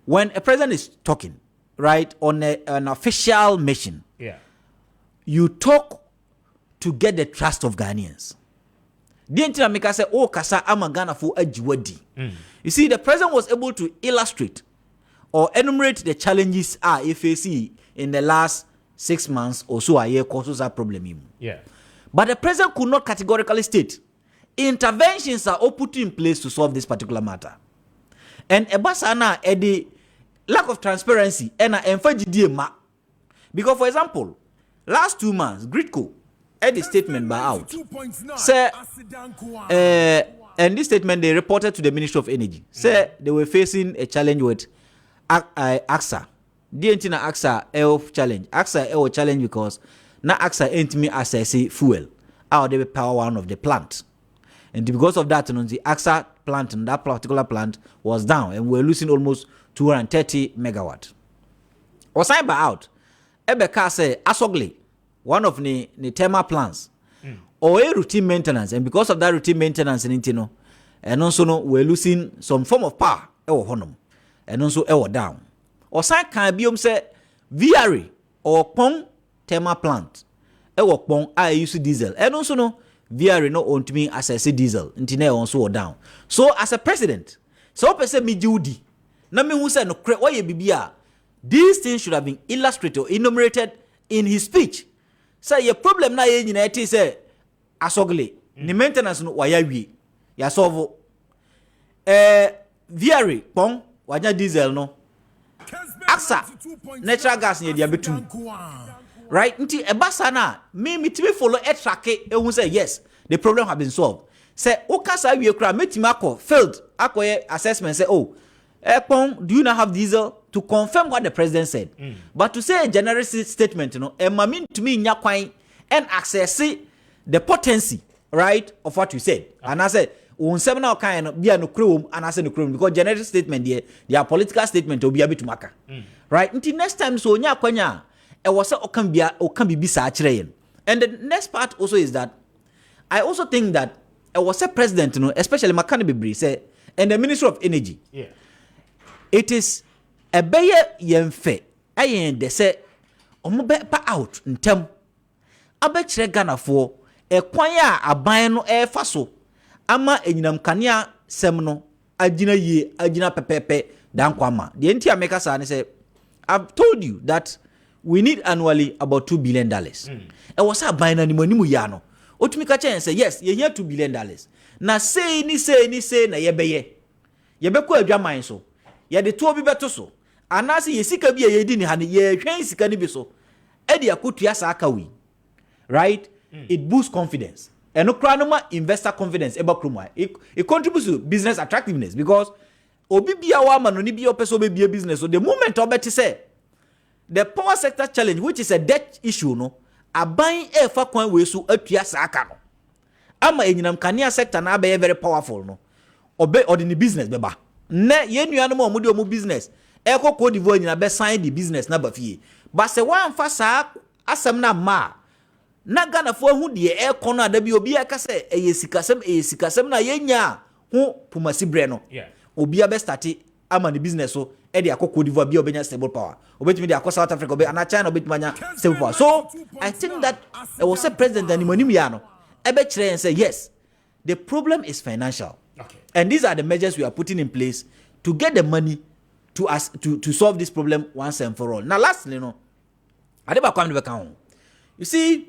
when a president is talking right on an official mission, you talk to get the trust of Ghanaians. The entire maker say, "Oh, kasa amagana for ajiwadi." You see, the president was able to illustrate or enumerate the challenges FAC in the last 6 months or so a year causes a problem. But the president could not categorically state interventions are all put in place to solve this particular matter. And ebasana the lack of transparency and because for example, last 2 months, Gridco had a statement by out. Say, and this statement they reported to the Ministry of Energy. Say they were facing a challenge with AXA. DNT AXA challenge. AXA challenge because na AXA ain't me access fuel. How they power one of the plant. And because of that, the AXA plant and that particular plant was down and we're losing almost 230 megawatt. Was I by out? Ebeka say Asogli, one of the thermal plants, or a routine maintenance, and because of that routine maintenance in Intino, and also no, we're losing some form of power, and also down. Or sign can be say VRE or Pong thermal plant, Pong I use diesel, and also no VRE no own to me as I say diesel, Intine also down. So as a president, so person me duty. Na me who say no why ye bibia. These things should have been illustrated or enumerated in his speech. Say your problem na ye nyina eti say asogle ni maintenance no waya wie ya solve VRE pon wanya diesel no AXA natural gas ne dia betum right nti ebasa na me mitimi follow e track e hu say yes the problem have been solved say okasa wie kra metimi akọ failed akoye assessment say oh Pong, do you not have diesel to confirm what the president said? But to say a general statement, mean to me and access the potency, right, of what you said. And I said, seminar kind of be no chrome and I said no chrome because general statement their political statement will be a bit to maka. Right? Until next time, so kwanya it was a can be bisa. And the next part also is that I also think that it was a president, especially Makani Bibri, say, and the Minister of Energy. It is a bayer yenfe. Ayen de se omobe pa out ntem. Abechre Ghana for e kwanya aban no e fa so. Ama enyinam kanea sem no agina yie agina pepepe dan kwama. The entire maker say I've told you that we need annually about $2 billion. E was a ban na nimu ya no. Otumika chen say yes, ye here $2 billion. Na say ni na yebeye. Yebeko adwaman so. Ya de to bi beto so anase yesika bi ye di ni ha ne ye hwen sika ni bi so e de akotua sa aka wi right it boosts confidence and no cranoma investor confidence eba krumwa. It contributes to business attractiveness because obi bia wa ma no ni bia opeso be bia business. So the moment obeti say the power sector challenge, which is a debt issue, no, a buying a fa kwan we so atua saka no. Ama enyinam kania sector na be very powerful no. Obe or the business beba. Ne ye nuanom omudi omu business. Eko Cote d'Ivoire nyina be sign the business na ba fie. But se wan fa sa asem na ma. Na Ghana fo hu de eko no adabi obi aka se eyesikasem na yenya hu pumasi bre no. Yeah. Obi a be start ama the business so e de akọ Cote d'Ivoire bi obenya stable power. Obetimi de akọ South Africa obe ana China obetimi anya stable power. So I think that was a president and monim ya no. Ebe kire and say yes. The problem is financial. Okay. And these are the measures we are putting in place to get the money to us to solve this problem once and for all. Now lastly, you see,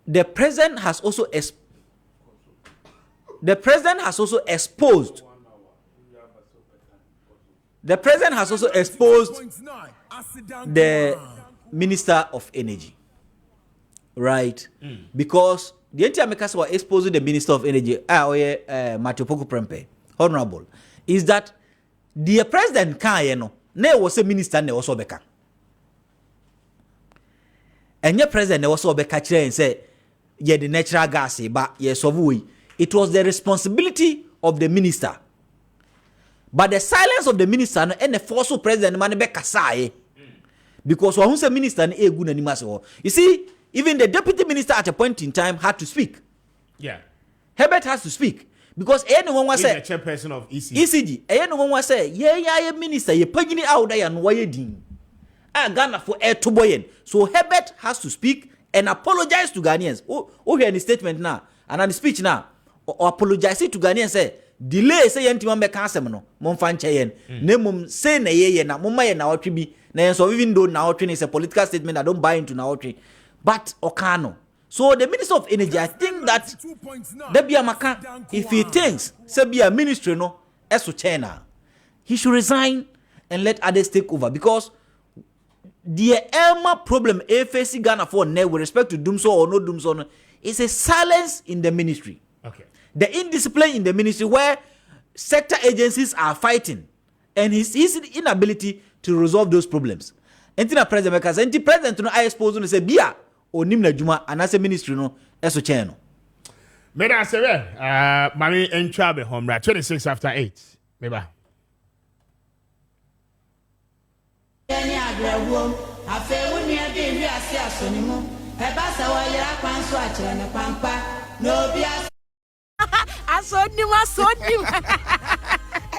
the president has also exposed the Minister of Energy, right? Because the entire makers were exposing the Minister of Energy, Maakye Prempe, honorable, is that the president can was a minister ne also beka. And your president ne also beka and say, yeah, the natural gas, but yes, it was the responsibility of the minister. But the silence of the minister and the force of president man beka say, because who's a minister and a good animal. You see, even the deputy minister at a point in time had to speak. Yeah. Herbert has to speak. Because anyone was the chairperson of ECG. ECG. Anyone was say, yeah, minister, you pagini out there and why you ding. I Ghana for air to boyen. So Herbert has to speak and apologize to Ghanaians. Oh, here in the statement now, and on the speech now, or apologize to Ghanaians say, delay say yanti be cancel no, mom fan chayen. Nemum say na ye na mumma na otribi. Na so even though na otri is a political statement, I don't buy into na otri. But Okano. So the Minister of Energy, I think that Debia Maka, if he thinks Sebia ministry no as China, he should resign and let others take over because the Elma problem facing Ghana for now with respect to Dumso or no Dumso is a silence in the ministry. Okay. The indiscipline in the ministry where sector agencies are fighting and his inability to resolve those problems. Entina president because enti president no I expose no say bia onim na djuma anase ministry no eso chen no. Me da se be mami entwa be homra 26 after 8. Me ba. Eni agrewo afe woni e bi wi ase asoni mu e ba se wo yira kwan so a kire ne pampa no bi asoni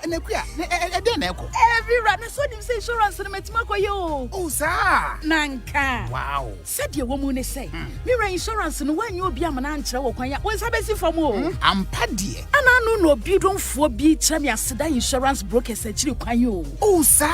Nekuya, neko. Every run so dim say insurance no metima koyo. Oh sa. Nanka. Wow. Said your woman say. Me insurance no when you obi amana ankyere wo kwan ya. Won sabesi fam o. Ampa die. Ana no no obi don fo bi kyerem ya seda insurance brokers akiri kwan yo. Oh sa.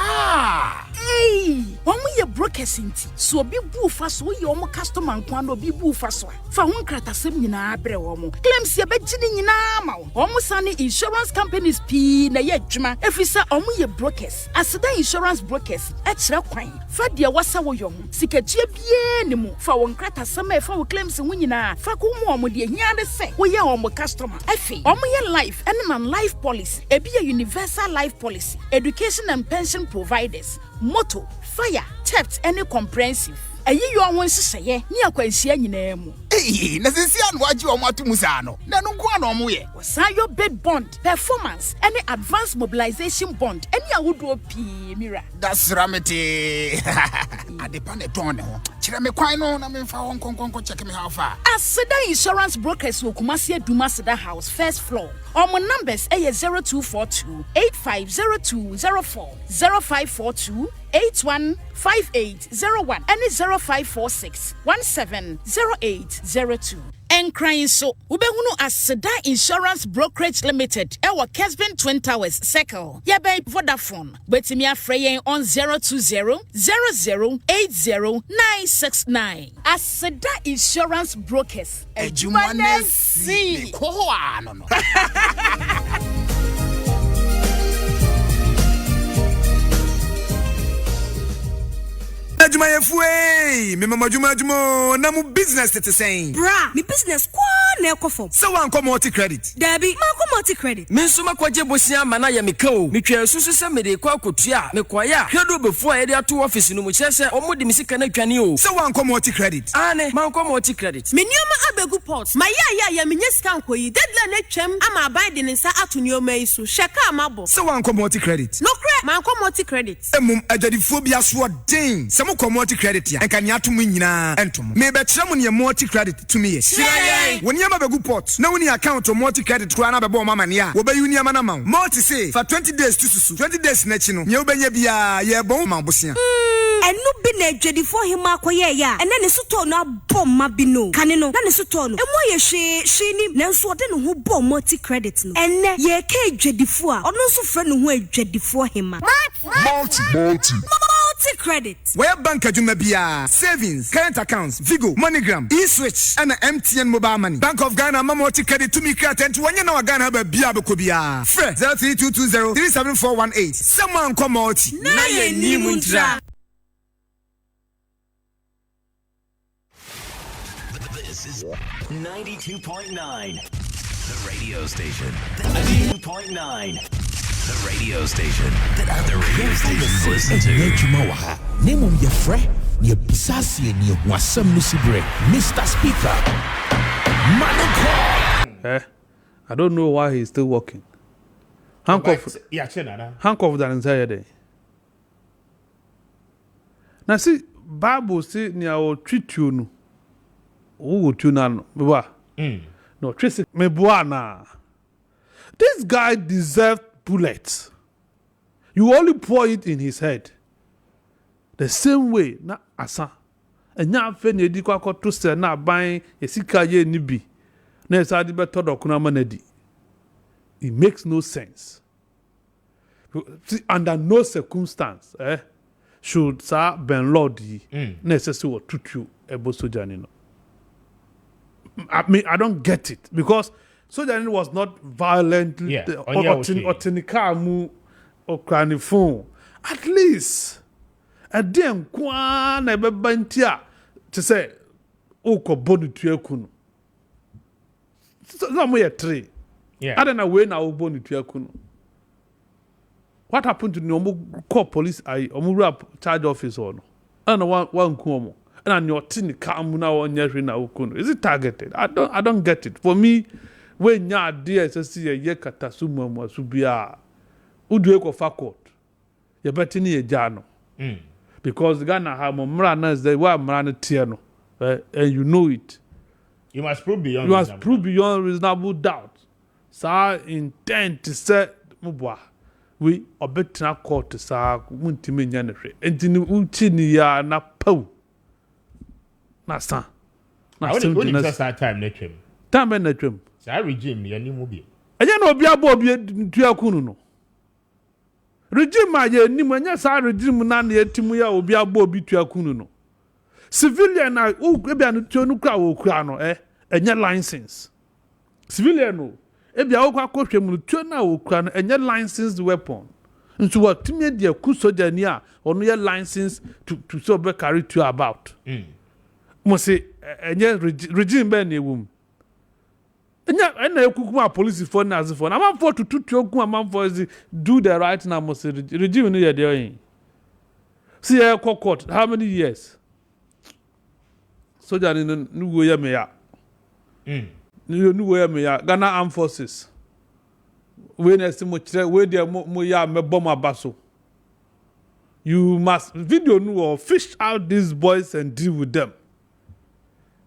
Hey, omo ye brokers nti. So obi bu fa so ye omo customer nkwan no obi bu fa so. Fa ho nkratasem nyina abre omo. Claims ye begini nyina ma wo. Omo sane insurance companies pi na ye adwuma. Efisa omo ye brokers. Aseda insurance brokers e kire kwan. Fa de wasa wo yo ho. Sikatua bie ne mu. Fa wo nkratasem e fa wo claims ho nyina. Fa ko mu omo de hia de se. Wo ye omo customer. Efi omo ye life and non-life policy. E be a universal life policy. Education and pension providers. Moto, fire, theft, any comprehensive. Ayi yo won siseye ni akwansia nyina mu. Eh, na sensia no agi o matu musa no. Na no nko na omo ye. Wasayo bid bond, performance, any advanced mobilization bond, any awodo pi mira. That's ramete. Adepa ne ton ne ho. Kire me kwan no na me fa ho nkonkonko check me how far. Aseda insurance brokers wo Kumasi Aduma Seda House first floor. Our numbers are 0242 850204 0542 815801 and 0546 170802. And crying so ubehunu Aseda Insurance Brokerage Limited ewa Kessben Twin Towers Circle yabe Vodafone betimi afreyen on 020 0080969. Aseda Insurance Brokers Ejumanesi ko ano no. juma yefue me mama juma na mu business tete sen bra me business kwa na ekofo so wan come multi credit dabi ma ko multi credit me nso makwaje bosia ma na ya me ka o metwa susu se me de kwa kotua me kwaya credo befu a ye de ato office no mu kyese omo de me sika na twane o so wan come multi credit ane man ko multi credit me nioma abegu port ma ya me nyesika nkoyi deadline atwam ama aban de nsa ato nioma yi so sheka amabo so wan come multi credit no credit man ko multi credit emum adwadifo bia so den se mo come multi credit ya enka nya to mu nyina entom me be kire mu ne multi credit to me yes woni ama begu port na woni account o multi credit kura na be bo mama ne a wo be uni ama na ma multi say for 20 days to susu 20 days na chi no nye wo benya bia ye bon ma bosia enu bi na adwadifo hema akoye ya ene ne soto no abom ma bi no kane no na ne soto no emu ye hwe ni na nso ode ne ho bom multi credit no ene ye ka adwadifo a ono nso frɛ ne ho adwadifo hema multi credit where bank adwuma bia savings current accounts Vigo MoneyGram eSwitch and MTN mobile money Bank of Ghana multi credit to me credit and when you know Ghana ba bia be ko bia 0322037418 someone come multi na ye ni muntra. This is 92.9 the radio station 92.9 the radio station that other radio stations listen to. Name your friend, your Pisasi and your Wasam Nusibre, Mr. Speaker. Manoko. I don't know why he's still working. Handcuff that entire day. Now see, Bible say near or treat you no. Oh, tuna no. No, Tracy me buana. This guy deserved bullets. You only pour it in his head. The same way na asa. Enya fe ne di kwa to se na ban esika ye ni bi. Na esa di beto dokuna manadi. It makes no sense. Under no circumstance, should Sir Ben Lodi necessarily tutu ebo sojani no. I mean, I don't get it because Sojani was not violently otinikamu okranifon. At least a damn kwan ebe bantia to say oko bonu tuekunu. So mo ye 3. Yeah. I don't know when I will bonu tuekunu. What happened to the call police? I rap charge office or no? I don't know one kuomo. And your tin kamuna on yerina ukunu. Is it targeted? I don't get it. For me, when ya DSSC a yekata sumo subia udweko fakot. You better ni jano. Because Ghana have mrana is the way mrana tiano. And you know it. You must prove beyond reasonable doubt. So intent to say mubwa. We obetina court sa muntimi nyanehwe. Entini uchi ni ya na pau. Na sa. Na only just that time na twem. Time na twem. Sa regime ni animu bi. Enye na obi abo obi tuakunu no. Regime aye ni mu enye sa regime na na yetimu ya obi abo obi tuakunu no. Civilian na ebi anu tuonu kra wo kra no enye license. Civilian no ebi awo kwa kohwe mu tuo na wo kra no enye licensed weapon. Nso what me dia ku soja ni a onu ye license to so be carry to about. Mo say enye regime be na ewum. Enya na ekuku police for na as for na man for to ogun man for do the right now mo say regime no ye dey yin. See e court how many years? Soja ni no go ye me ya. No way me ya Ghana Armed Forces. We next mo chire we there mo ya me bomb abaso. You must video no or fish out these boys and deal with them.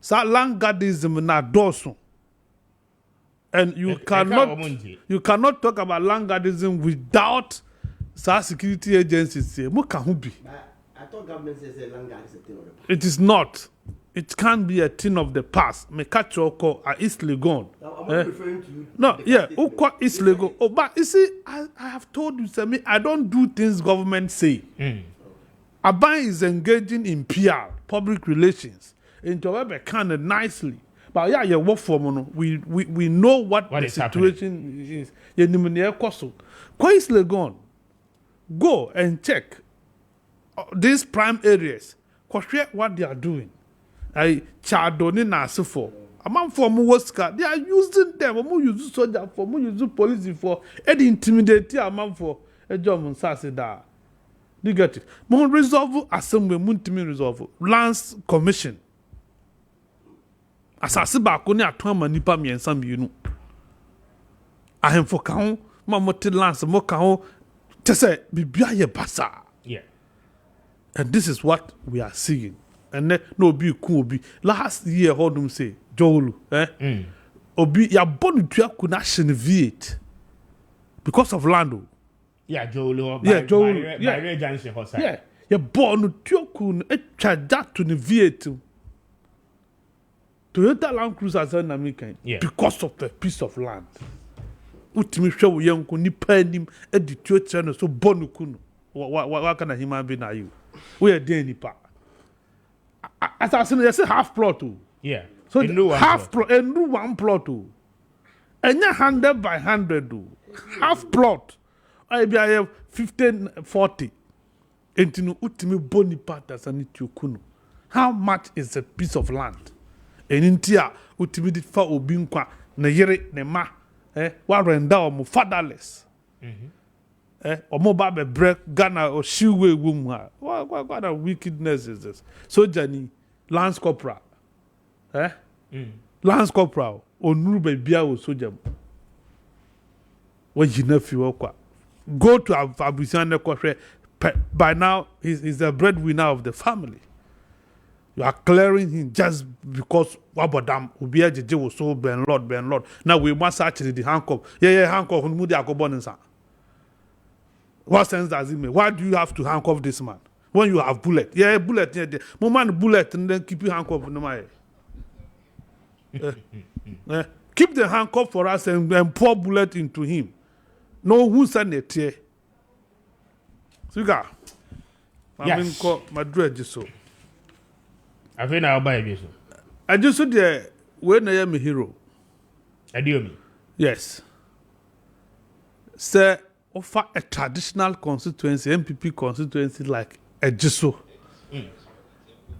Sa langadism na doso. And you cannot talk about langadism without sa security agencies. Mo ka hu bi. I thought government says langad is a thing of the past. It is not. It can't be a thing of the past. Me catch your call are easily gone. I'm not referring to you. No, yeah, Uko is legal. Oh, but you see, I have told you, Sammy, I don't do things government say. Aban is engaging in PR, public relations, into whatever kind of nicely. But yeah, you work for mono. We know what the situation is. You nimene koso. Quite easily gone. Go and check these prime areas. Koshwe what they are doing. I chardoni nasifo. A man for Muwaska, they are using them. Omu use soldier for, omu use police for, and intimidate a man for a job on Sassida. You get it? Mon resolve assembly, Muntimi resolve. Lands Commission. Asasiba koni atoma nipa miensa mienu. Ahemfo kan mamote lands mo kan tese bibia ye basa. Yeah. And this is what we are seeing. And then no be cool be last year hodum say Joulu obi ya bonu tua kuna shenviate because of land. Yeah, Joulu. Yeah, Joulu. Yeah, by Junction Hosa. Yeah, ya bonu tua kuna etwa that to the Viet. Toyota Land Cruiser and American because of the piece of land. Utimi hwe wo yanko nipa anim edituo kire no so bonu kunu. What kind of human being are you? We are there nipa. As I say half plot too. Yeah. So half plot and do one plot too. And 100 by 100 do. Half plot. I be I have 15 40. Entinu utimi boni part as an kunu. How much is a piece of land? And intia utimi dit fa obi nkwa na yere ne ma wa renda o fatherless. Omo ba be break Ghana or shiwe wum ha. What a wickedness is this? So Jani Lance Corporal. Lance Corporal onuru be bia o soja. When you nephew kwa. Go to Abusiane Koshe. By now he's the breadwinner of the family. You are clearing him just because Wabadam Ubia Jeje was so Ben Lord. Now we must actually the handcuff. Yeah, handcuff on Mudi Akobonensa. What sense does it make? Why do you have to handcuff this man? When you have bullet. Yeah, bullet. Yeah, man bullet and then keep your handcuff in the mind. Keep the handcuff for us and pour bullet into him. No, who sent it here? So you got. I mean, Madrid just so. I think I'll buy it. I just said there when I am a hero. I do me. Yes. Sir, offer a traditional constituency, MPP constituency like a Jesu.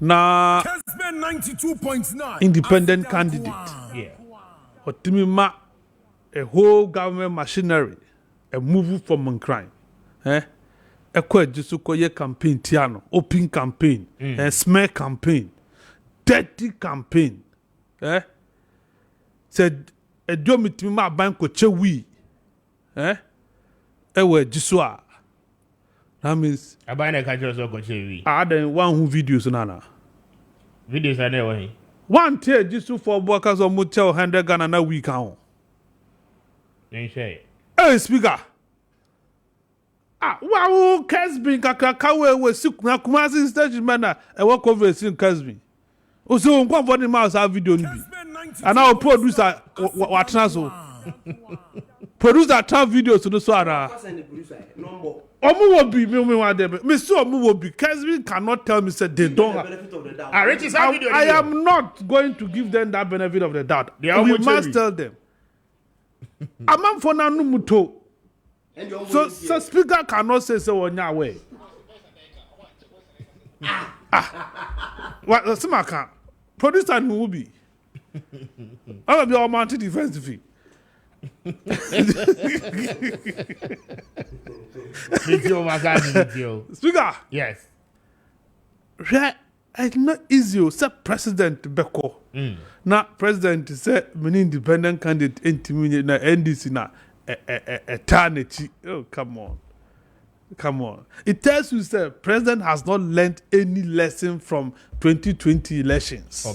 Now, Kessben 92.9 independent candidate. Yeah. Or Timima, a whole government machinery, a move from crime. A quite Jesu koye campaign tiano, open campaign, a smear campaign, dirty campaign. Said a domitima banko chewi. Ewe Jisua. That means I buy a catcher so go chewy. I had one who videos nana. Videos are there way. One tier Jisu for workers or motel 100 Ghana na week out. Then say. Hey speaker. Wow, Kessben kakakawe we sukuna kumasi stage mana e work over sin Kessben. Also on kwa the mouse have video ni bi. And now producer what so. Producer time videos to the Swara. Omu will be me one day. Mr. Omu will be. Kessben cannot tell me say they don't have. I am not going to give them that benefit of the doubt. We must tell them. Amam for na numuto. So speaker cannot say so on your way. What Simaka? Producer who be. I will be all mounted defensive. Speaker. Yes. It's not easy. Say President Beko. Now President say many independent candidate intimidate na NDC na eternity. Oh come on. It tells you say President has not learned any lesson from 2020 elections.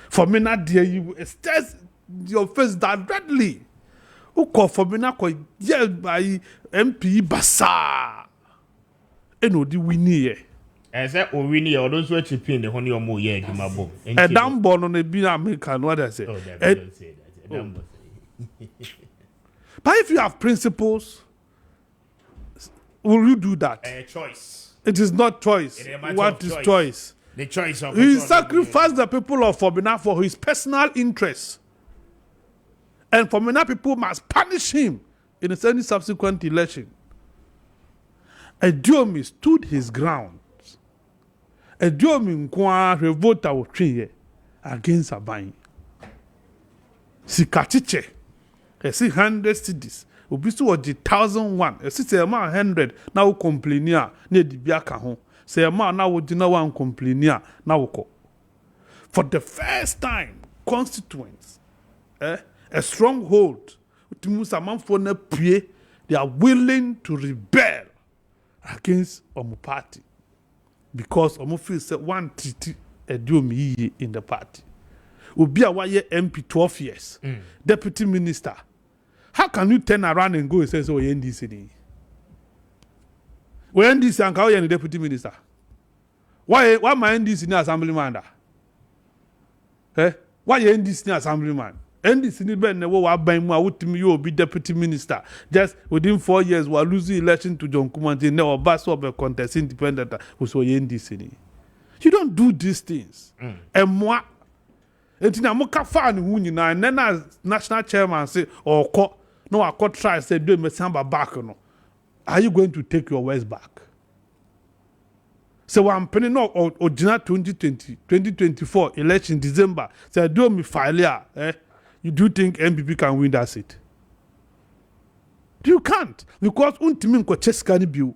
For me not dear you stares your face directly. Who call for me now? Call yeah by MP Basa. Eno di winnie. Say o winnie or those who chipping the honey or more yeah jumabo. A damn born on a be American. What I say? Oh, don't say that. But if you have principles, will you do that? Choice. It is not choice. What is choice? The choice of. He sacrificed the people of Fomina for his personal interests. And Fomina people must punish him in any subsequent election. Adiomi stood his ground Eduomi nkwa revolta wo twe against aban. Sikachiche. Esi 100 cities. Obi so wo 1,001. Esi say ma 100 na wo complain a na di bia ka ho. Say ma na wo di na wan complain a na wo ko. For the first time, constituents, a stronghold, they are willing to rebel against Omo party because Omo feels that one treaty in the party. Obi awaye MP 12 years, deputy minister. How can you turn around and go and say so NDC? When NDC and the deputy minister? Why my NDC in assemblyman? Why NDC assemblyman? NDC ni ben never wa ban mu awutimi you be deputy minister. Just within 4 years we are losing election to John Kumanti. Now bas of a contest independent was NDC. You don't do these things. And moi, etina mo ka fa ni hu nyina and then national chairman say or court no I court try say do me samba back no. Are you going to take your words back? So I'm penny no or 2024 election December. Say do me failure. You do think MPP can win that seat? You can't because untimin ko cheskani biu.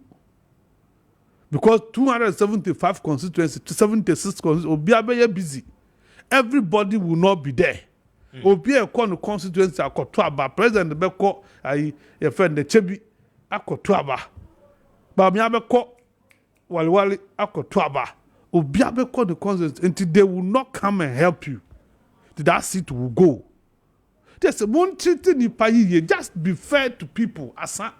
Because 275 constituencies, 76 constituencies, Obiabe busy. Everybody will not be there. Obi e ko no constituency akoto aba president be ko ayi e friend the Chebi akoto aba. Ba mi abeko wali akoto aba. Obi abeko the constituency until they will not come and help you. That seat will go. There's a one treaty ni payi. Just be fair to people. Asa.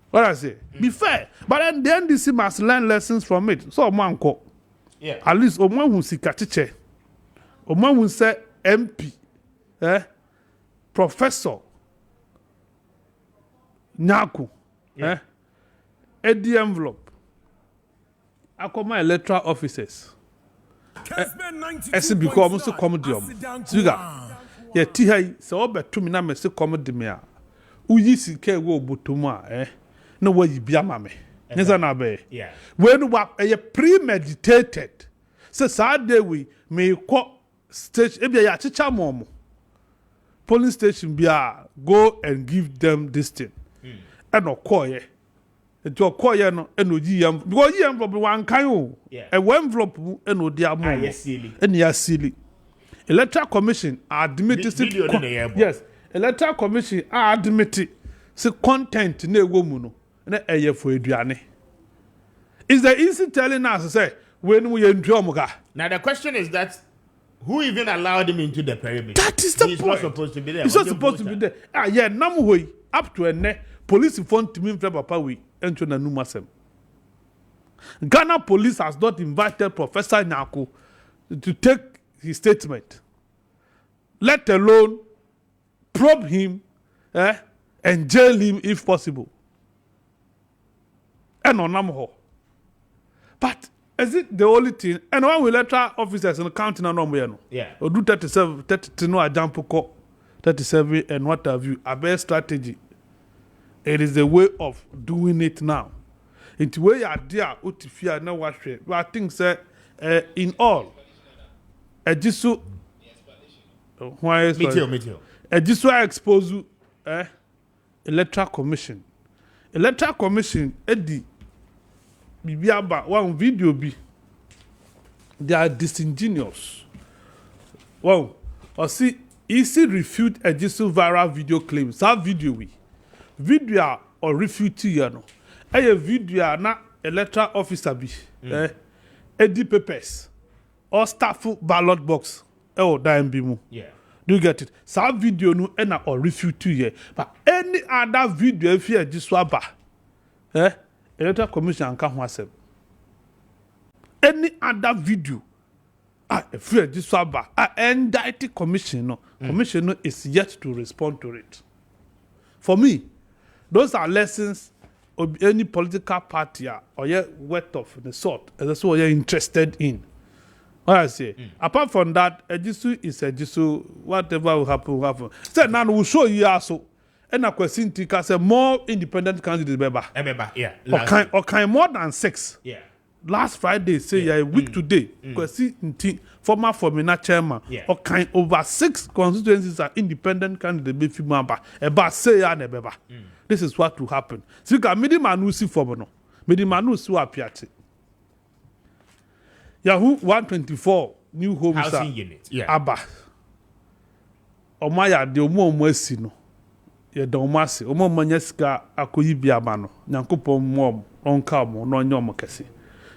What I say? Be fair. But then the NDC must learn lessons from it. So manko. Yeah. At least omo who sikatiche. Omo who say MP. Professor. Nyaku. Yeah. Eddie envelope. Akoma electoral officers. Ese because almost a comedium. Sugar. Yeah, Tihai, so bet to me na me se comedy me a. Uyi sike wo botoma no way you be amame. Neza na be. Yeah. When wa premeditated. So sad day we may call stage ebia ya chicha momo. Polling station bia go and give them this thing. And no call ye. Eto call ye no and oji yam because ye envelope wan kan o. E envelope and odi amo. And ya silly. Electoral Commission are admitted. Yes, Electoral Commission are admitted. So content ne woman na eye for aduane. Is the easy telling us say when we enjoy muga? Now the question is that who even allowed him into the perimeter? That is the He's point. Not supposed to be there. He's not supposed to be there. Yeah, nam way up to a police phone to me papa we enter na numasem. Ghana police has not invited Professor Nyako to take his statement. Let alone probe him and jail him if possible. And on Namho. But is it the only thing? And when we electoral officers in the county no no. Yeah. Or do 37, 30 no a jump 37 and what have you. A best strategy. It is the way of doing it now. It's way you are there utifia na washwe. But I think say in all Ejisu why is Meteo. Ejisu expose Electoral Commission. Electoral Commission Eddie Bibiaba one video be they are disingenuous. Wow. Or see easy refute Ejisu viral video claims. That video or refute you know. A video na electoral officer be Eddie papers or staff ballot box mu. Yeah. Do you get it? Some video no ena or refute you but any other video if you just swaba electoral commission can ho any other video if you just swaba NDIT commission no is yet to respond to it. For me, those are lessons of any political party or worth of the sort and that's what you're interested in. What I say. Apart from that, Ejisu is Ejisu. Whatever will happen. So now we'll show you also. And a question to say more independent candidates. Yeah. Or kind more than 6. Yeah. last Friday say a week today because see former Formina chairman or kind over 6 constituencies are independent candidate be member about say ya nebeba. This is what will happen. So you can midi manusi formono. Midi manusi wa piati. Yahoo 124 new homes housing unit. Yeah. Aba. Omaya de omo esi no. Ye da omo ase. Omo manyesika akoyi biaba no. Nyankopon mom onka mo no nyom kese.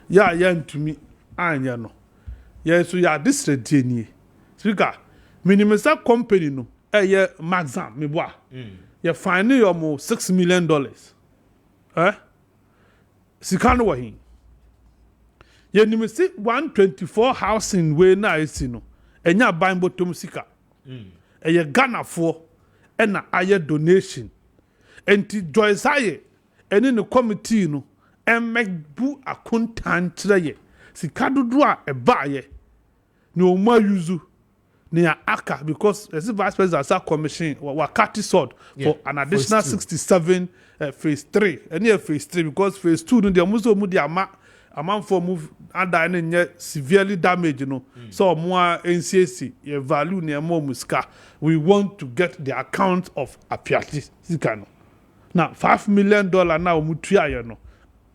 Ya ntumi anya no. So ya district ni. Speaker, minimum company no. Ye Maxam me boa. You find your mo $6 million. Sikano wa hin. You ni me see 124 housing we na esi no. Enya ban bottom sika. Ye Ghana for ena aye donation. Enti Joyce aye eni no committee no make bu akuntan kire ye. Sika dodo a eba ye. Ni o ma yuzu ni aka because as vice president sa commission wa cut sword for an additional 67 phase 3 any phase 3 because phase 2 no dey muso mu dey amount for move under any severely damaged you know so more NCAC your value near more muska we want to get the account of Appiah Sika no now $5 million now mutua you know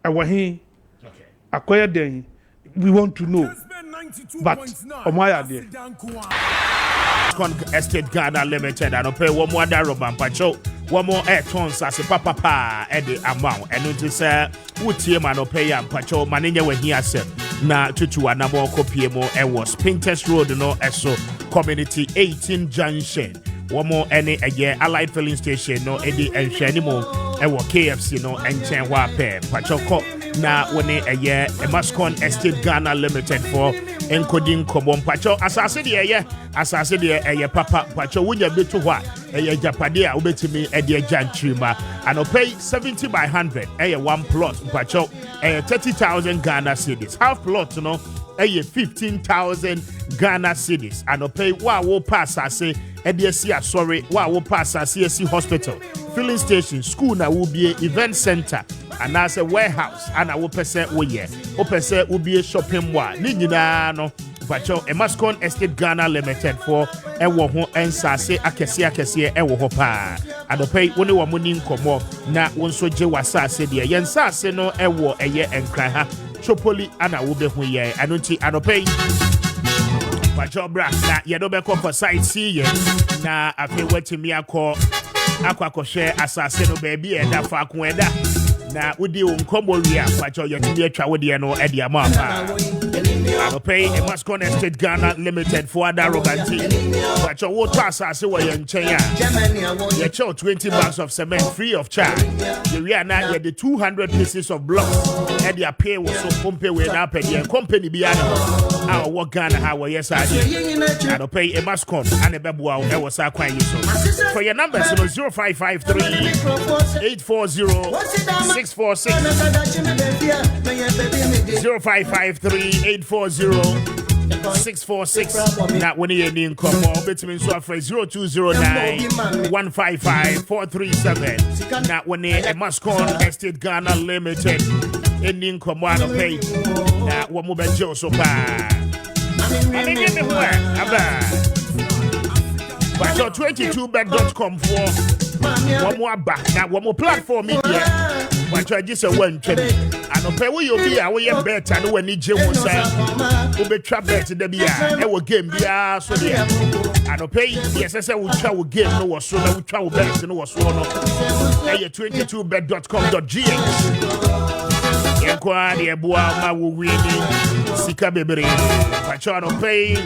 awahin akoya den we want to know but omaya there Estate Ghana Limited and pay one more Daroban Pacho, one more air tons as a papa at the amount. And it is Woody man pay and Pacho Maninya when he has said na tutu anamo kopiemo and was Pintest Road no eso community 18 junction. One more any a year allied filling station no Eddie and Shanimo and what KFC no and Chenwa pair Pacho na when a year a Mascon Estate Ghana Limited for encoding Kobon Pacho assassin a papa Pacho would you be to what a Japadia ubetimi a dear Jan Chima and pay 70 by 100 a one plot Pacho a 30,000 Ghana cedis half plot no a 15,000 Ghana cedis and pay what pass I say a dear sorry what pass I CSC hospital filling station school na will be event center and as a warehouse and I will percent will be a shopping mall nina no Pacho a Mascon Estate Ghana Limited for a woho and sase akesi e wo hopa and pay one wa money nkomo na wonso je wasa se de yen sase no e wo eye enkran ha chopoli ana wo be hu ye anunti anopay Pacho bra na ye do be for site see na afi watimi akwa asase no baby e da fa ko eda na wodi nkomo ria Pacho yetimi atwa wodi no e de amapa I pay a Mascon Estate Ghana Limited for other Robanti. But your water assassin were in China. You chose 20 bags of cement free of charge. You are now the 200 pieces of blocks. And your pay was so pumped with up at your company beyond our work Ghana. How yes, I did. I pay a Mascon and a Babuao. I was our quite useful. For your numbers, 0553 840 646 0553 840-646. Now when you need come on, between so afraid 0209-155-437. Now when a Mascon Estate Ghana Limited ending come on pay. Now one more Joe so bad. I mean everywhere. But your 22bet.com for one more back. Now one more platform media. But I just a one and pay will you be away better and when you was be trap bet the be a game be so there and pay yes I will travel game no was so that we travel bet no was so no 22bet.com.gh Yankwa boa ma wo wini sika bebre pacho pay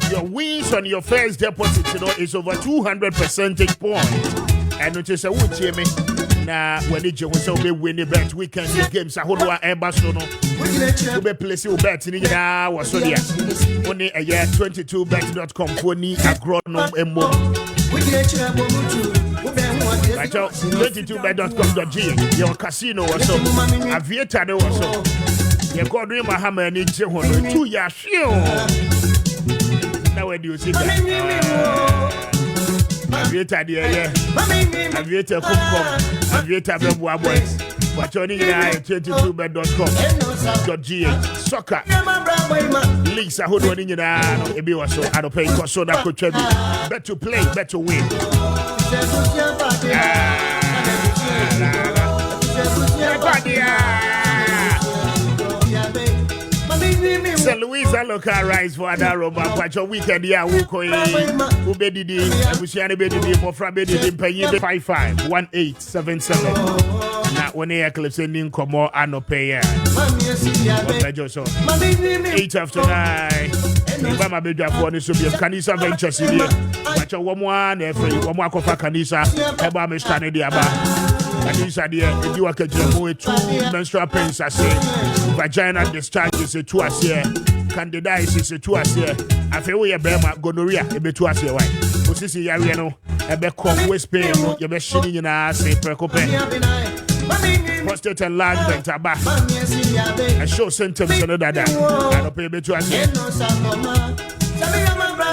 your wins on your first deposit you know is over 200 percentage point and it is a would me na when the Joe so be win the bet weekend games ahodo eba so no we be place you bet ni na was so there only a year 22bet.com for ni agronom emo 22bet.com.gh your casino was so aviator there was so your god we mahama ni je ho no 2 years now where do you see that aviator there aviator come aviator Bebu boys. Watch on 22bet.com. .gh soccer leagues are holding in a be was so I don't pay so that could be bet to play, bet to win. St. Louisa local rise for Adaroma, but your weekend, yeah, who bedid for Frabedi paying 551877. Now, when they are collecting Como and pay 8 after 9. Mama Beja for the Subium Canisa Ventures in here. But your one every one more Canisa, Eba Mistani Diaba. Canisa, dear, if you are catching 2 menstrual pains, I say, vaginal discharge is a 2 as here, candidiasis is a 2 as here. I feel we are Bema, gonorrhea, a bit 2 as here. Why? Posisi Yariano, a bit come West Pain, you're best shitting in a say, Percope. Prostate enlargement, I show symptoms and other than I don't pay a bit 2 as here.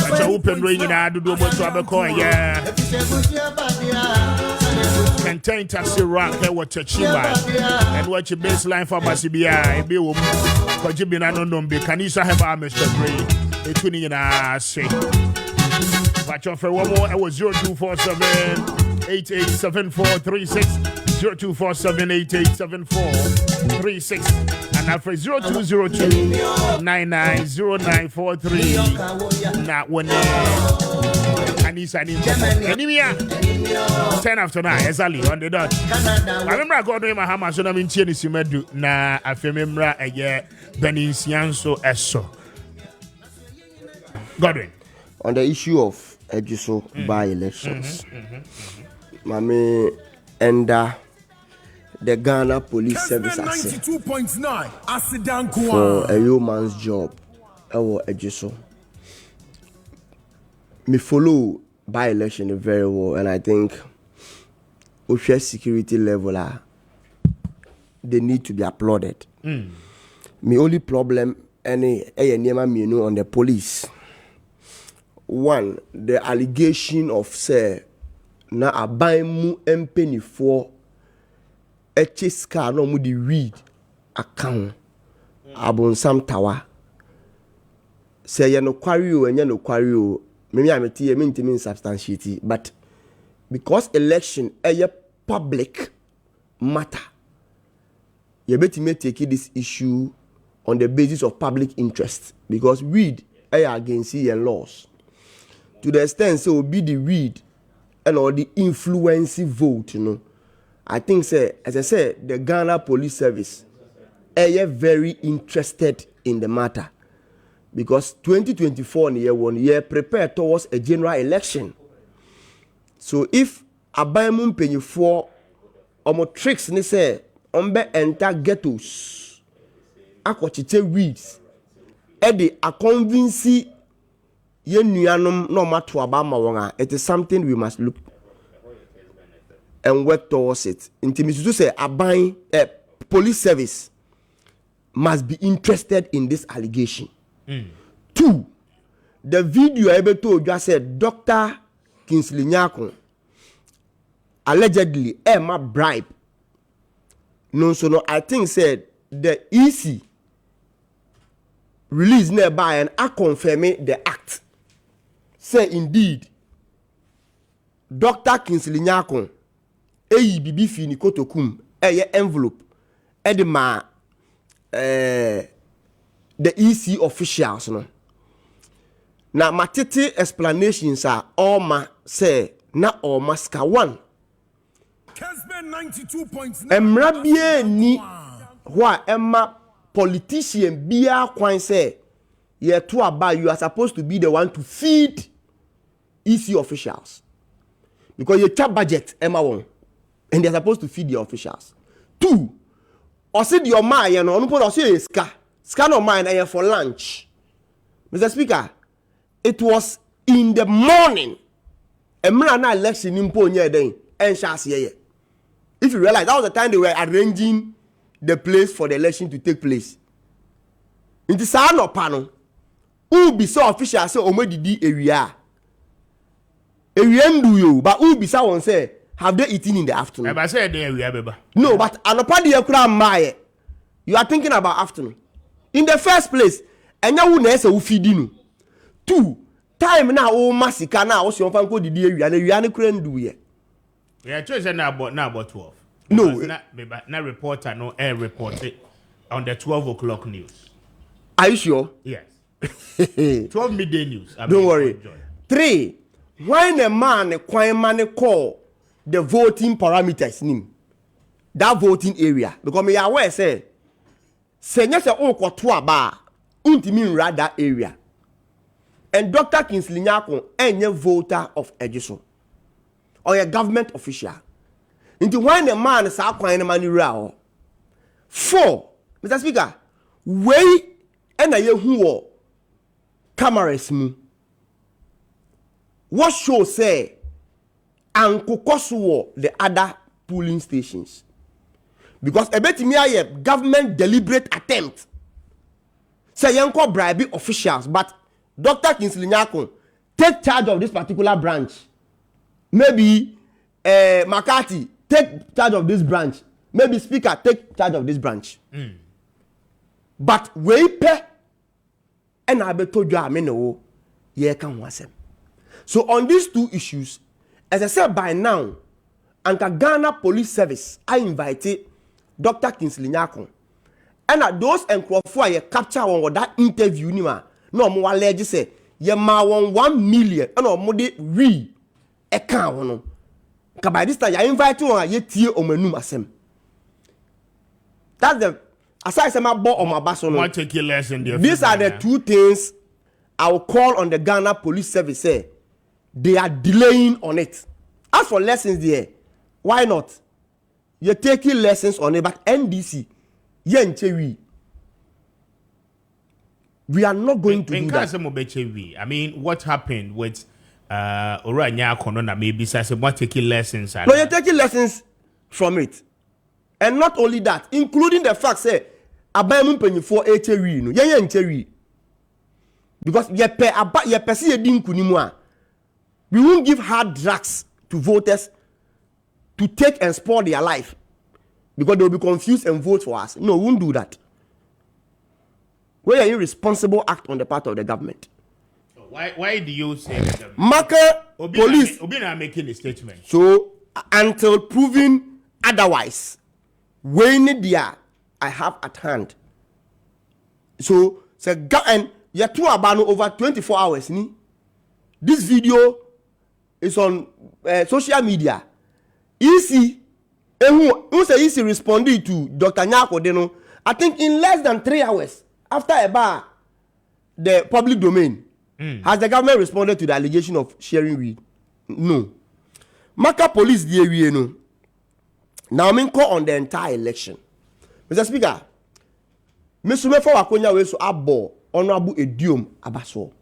But you open ring in a do much of a coin, yeah. Contain taxi rock here what Chiba and watch your baseline for Masibia, be woman. Because you been unknown, be Canisa have our Mr. Gray, a tuning in a say. But your for one more, I was 0247 887436 0247887436 and after 0202 990943 not one Anisa Anemia 10 after 9 exactly on the dot. I remember I got to my hammer so I'm in Chinese medu na I remember a year Beninsianso Eso Godwin on the issue of Ejiso by elections. Mami enda the Ghana Police Service for a human's job. Ewo Ejiso. Me follow by election very well, and I think OSHA security level they need to be applauded. My only problem any on the police. One, the allegation of say na abamu empeni for car no mu di read account abonsam tawa say ye no kwari o enye no kwari o me ameti ye mentimi substantiate but because election a public matter you betime take this issue on the basis of public interest because read against your laws to the extent so be the read and all the influencing vote, I think say as I said, the Ghana Police Service are very interested in the matter because 2024 year prepared towards a general election. So if Abayamun penny for tricks ni say ombe enter ghettos akochite weeds edi a convince yenuanom no matter abama wonga, it is something we must look and work towards it. Intimisu say Aban police service must be interested in this allegation. 2, the video able to just said Dr. Kingsley Nyakon allegedly Emma bribe. No, I think said the EC release nearby and I confirm the act. Say indeed, Dr. Kingsley Nyakon, bibi fini kotokum, envelope, edema, the EC officials, no. Now, my explanations are all my say, na all maska one. Kessben 92.9. Emrabie ni, wa emma politician biya kwan say, ye to about you are supposed to be the one to feed EC officials because you chap budget Emma one and they're supposed to feed the officials. 2, or said your mind and on put or say scan of mine and for lunch. Mr. Speaker, it was in the morning. Emma election in Ponya day and Shas ye. If you realize that was the time they were arranging the place for the election to take place. In the sound of panel, who be so official say omedi area. Area do you, but who be someone say have they eaten in the afternoon? I say they area beba. No, but anopa de kura maye. You are thinking about afternoon. In the first place, and now we say we feed you. 2 time now o masika na o se onfa nko didi ewia na ewia ne kura ndu ye. Yeah, choice na about 12. No, na reporter no air report it on the 12 o'clock news. Are you sure? Yes. 12 midday news. Don't worry. 3, when a man call the voting parameters nim that voting area, because me aware say senya se o kwoto aba untimi nra that area. And Dr. Kingsley Nyako enye voter of Ejiso or a government official. Into when a man is out kwan man ra. 4, Mr. Speaker, way and a who cameras mu. What show say Anko Kosuo the other polling stations? Because a bit me a government deliberate attempt. Say yanko bribe officials, but Dr. Kingsley Nyako take charge of this particular branch. Maybe McCarthy take charge of this branch. Maybe Speaker take charge of this branch. But we pay and I be told you I mean ye can wasem. So on these 2 issues, as I said by now, Anka Ghana Police Service I invited Dr. Kingsley Nyako. And at those enkrofo ye capture on that interview ni ma no mo allege say ye ma won 1 million and no mo de account no. Ka by this time you invite one ye tie omanum asem. That's the aside say my boy on my baso no. Take your lesson there. These are the 2 things I will call on the Ghana Police Service say they are delaying on it. As for lessons there, why not? You're taking lessons on it, but NDC we are not going to do that. I mean, what happened with Oranya Konona maybe says what taking lessons? No, you're taking lessons from it. And not only that, including the fact say abayamu penny for HRE no ye because we won't give hard drugs to voters to take and spoil their life because they'll be confused and vote for us. No, we won't do that. We're an irresponsible act on the part of the government. Why do you say that? Maakye police Obina making a statement. So until proven otherwise, when there I have at hand. So and you two about over 24 hours. This video is on social media. Easy, who say easy responded to Dr. Nyako Deno. I think in less than 3 hours after the public domain, has the government responded to the allegation of sharing weed? No. Maakye police the area no. Now I'm call on the entire election. Mr. Speaker, Mr. Mefo Wakonya we so abo honorable Ediom Abaso.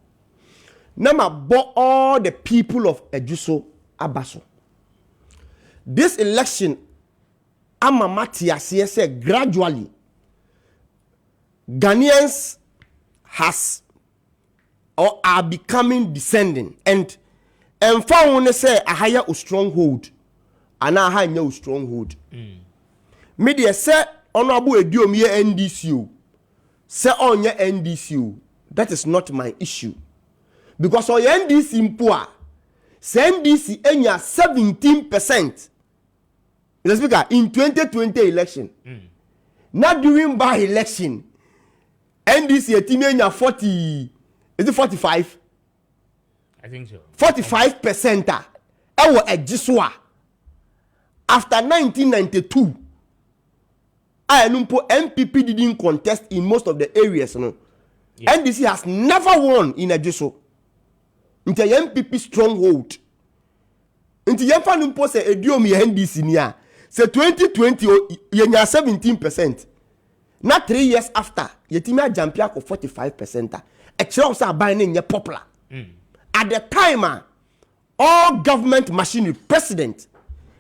Nama bo all the people of Ejuso Abaso. This election, Amamatia say gradually Ghanaians or are becoming descending and found say a higher stronghold and a higher stronghold. Media say honorable Ediom ye NDCU say on your NDCU. That is not my issue. Because on your NDC Mpua, say NDC enya 17%. Mr. Speaker, in 2020 election, not during by election, NDC enya 40, is it 45? I think so. 45%. Ewo Ejiswa. After 1992, MPP didn't contest in most of the areas. No? Yeah. NDC has never won in Ejiso. Into MPP stronghold. Into Yemfa Numpo say Ediom ye NDC niya. Say 2020 yenya 17%. Not 3 years after, yetimia jampia ko 45%. Ekira say buying ye popular. At the time, all government machinery, president,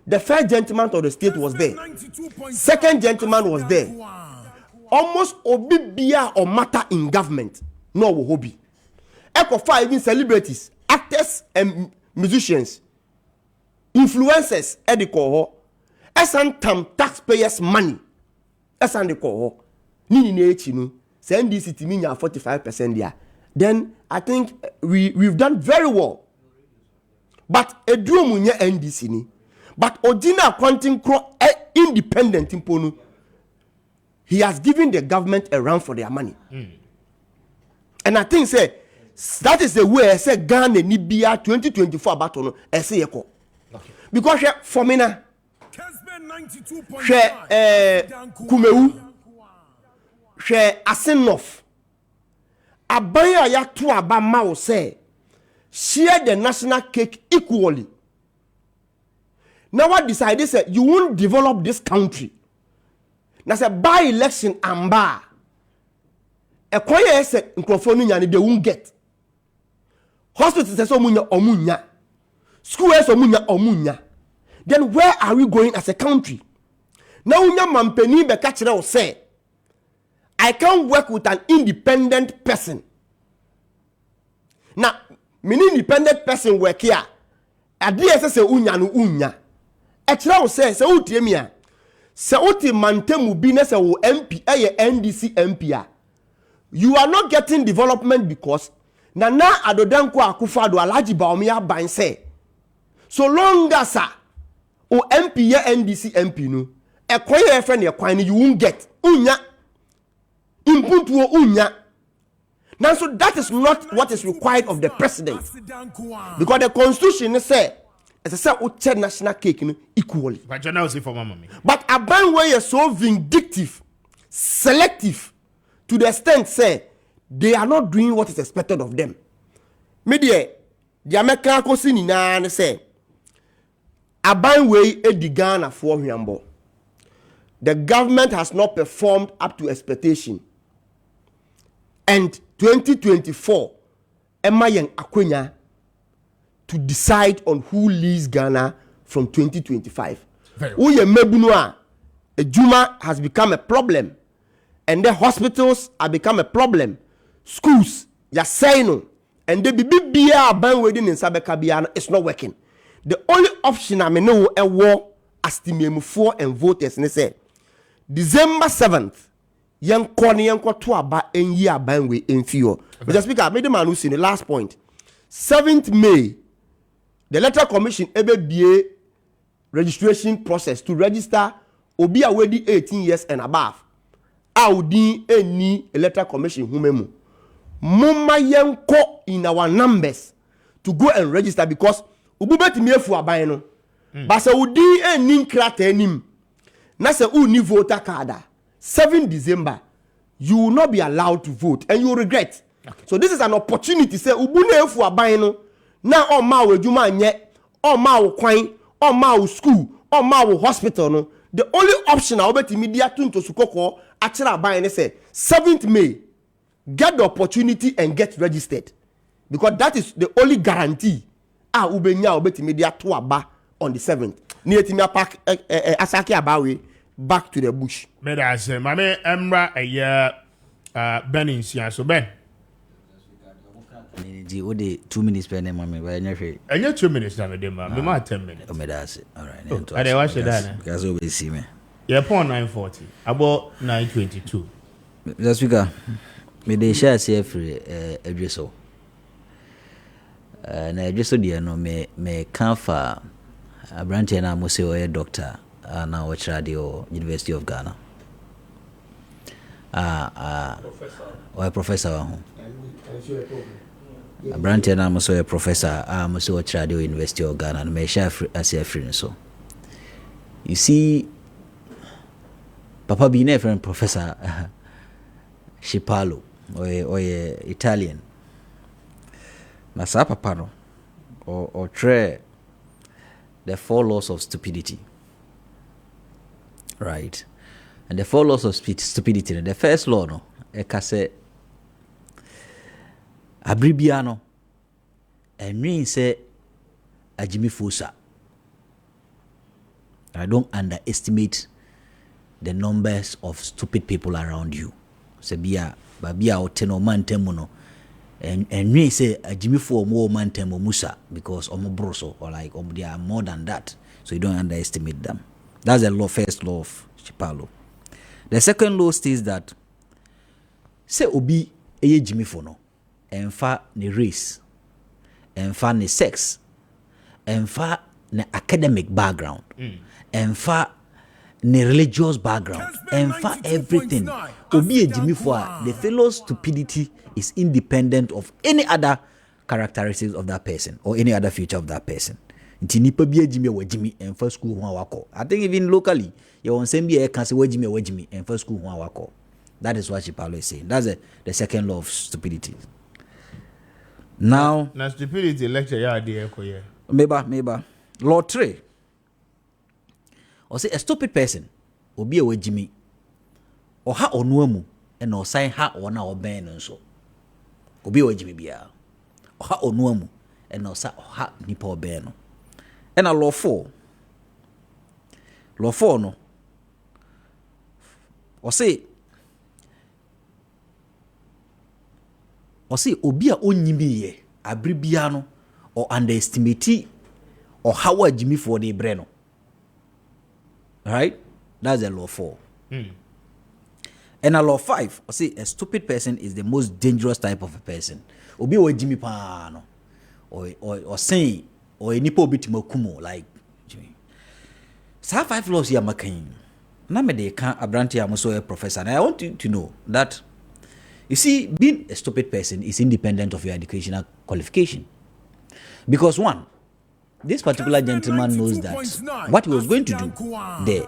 the first gentleman of the state was there. Second gentleman was there. Almost obibia or matter in government. No hobby. Echo even celebrities, actors and musicians, influencers, edikoho, esan tam taxpayers' money. Esan dekoho. Nini nechi no. Say NDC to me 45% there. Then I think we've done very well. But a drum munya NDC ni. But Odina Quantum Crow independent imponu. He has given the government a run for their money. And I think say that is the way I say Ghana Nibia 2024 battle no say yeko. Because for me na Kumeu Asenof Abaya ya to aba ma say share the national cake equally. Now what decided say you won't develop this country. Now say by election amba a choir say microphone they won't get. Hospital says omunya. School says omunya. Then where are we going as a country? Now unya mampeni be catchera say I can't work with an independent person. Now, many independent person work here. Adie say unya no unya. Catchera say uti se uti mantemu bi na se wo MP NDC MP. You are not getting development because Nana Adodanko Akufo-Addo Alhaji Bawumia ban say so long as o MP NDC MP no e kwaye friend e kwan you won't get unya impuntuo unya. Now so that is not what is required of the president because the constitution say as I said o national cake equally. But you know say for mama me. But Aban way is so vindictive, selective to the extent say they are not doing what is expected of them. Media the American ko si nyina say Aban way e Ghana for hwambo. The government has not performed up to expectation. And 2024 Emma Yang Akwenya to decide on who leads Ghana from 2025. Uye mebunua Ejuma has become a problem. And the hospitals have become a problem. Schools, ya say no. And the BBBA ban wedding in Sabekabiana is not working. The only option I know a war as the 4 and voters and say December 7th, young corny young to aba en year ban we in fear. Mr. Speaker, I made the man who's in the last point. 7th May, the electoral commission BA registration process to register obi already 18 years and above. Audi any electoral commission humemu. Mumma yenko in our numbers to go and register because ububeti mefu aban no. But say udi any krata enim. Na say uni voter card 7 December you will not be allowed to vote and you will regret. Okay. So this is an opportunity say ubune efu aban no na o ma wo adwuma anye o ma wo kwan o ma wo school o ma wo hospital no. The only option I obeti media to sukoko achira aban say 7th May get the opportunity and get registered because that is the only guarantee ubenya obeti media to aba on the 7th. Nietimia park asaki abawe back to the bush. Me da say mame emra eye Benin sia so Ben. What the 2 minutes per name mame ba nyahwe. Enye 2 minutes na me dem ma. Me ma 10 minutes. O me da say. All right. I dey watch that. Because we see me. Yeah, pon 940. About 922. Mr. Speaker, me dey share say free adreso. Na adreso dia no me kan fa Abranti na mo say oye doctor na watch radio University of Ghana. Professor wa ho. Abranti na mo say oye professor mo say watch radio University of Ghana me share as a free so. You see Papa be a friend Professor Shipalo or Italian. Na sa papa no or tre the 4 laws of stupidity. Right? And the 4 laws of stupidity. The first law no say abribiano and mean say a Jimmy Fusa. I don't underestimate the numbers of stupid people around you. Sebia babia o teno man temuno and we say a Jimmy for more man temo musa because omo broso or like they are more than that. So you don't underestimate them. That's the law, first law of Chipalo. The second law states that Say obi eye Jimmy for no. Emfa ne race. Emfa ne sex. Emfa ne academic background. Emfa ne religious background. Emfa everything. Obi a Jimmy for the fellow's stupidity is independent of any other characteristics of that person or any other feature of that person. Nti nipa bi Jimmy wa Jimmy emfa school ho awako. I think even locally, you won send be can say wa Jimmy emfa school ho awako. That is what Chipalo is saying. That's the second law of stupidity. Now, stupidity lecture ya idea ko ye. Meba. Law 3. Or say a stupid person obi a Jimmy or ha onuamu and or sign ha or na oben and so. Obi a Jimmy bia. Or ha onuamu and or sa ha nipa oben. And a law 4. Law 4 no. Or say obi a onyimi ye abribia no or underestimate or how a Jimmy for the breno. Right? That's a law 4. And a law 5, I say a stupid person is the most dangerous type of a person. Obi o Jimmy pano or saying or any po bit mokumo like Jimmy. Sa 5 laws ya makin. Na me de kan abranti amoso a professor. And I want you to know that you see, being a stupid person is independent of your educational qualification. Because one, this particular gentleman knows that what he was going to do there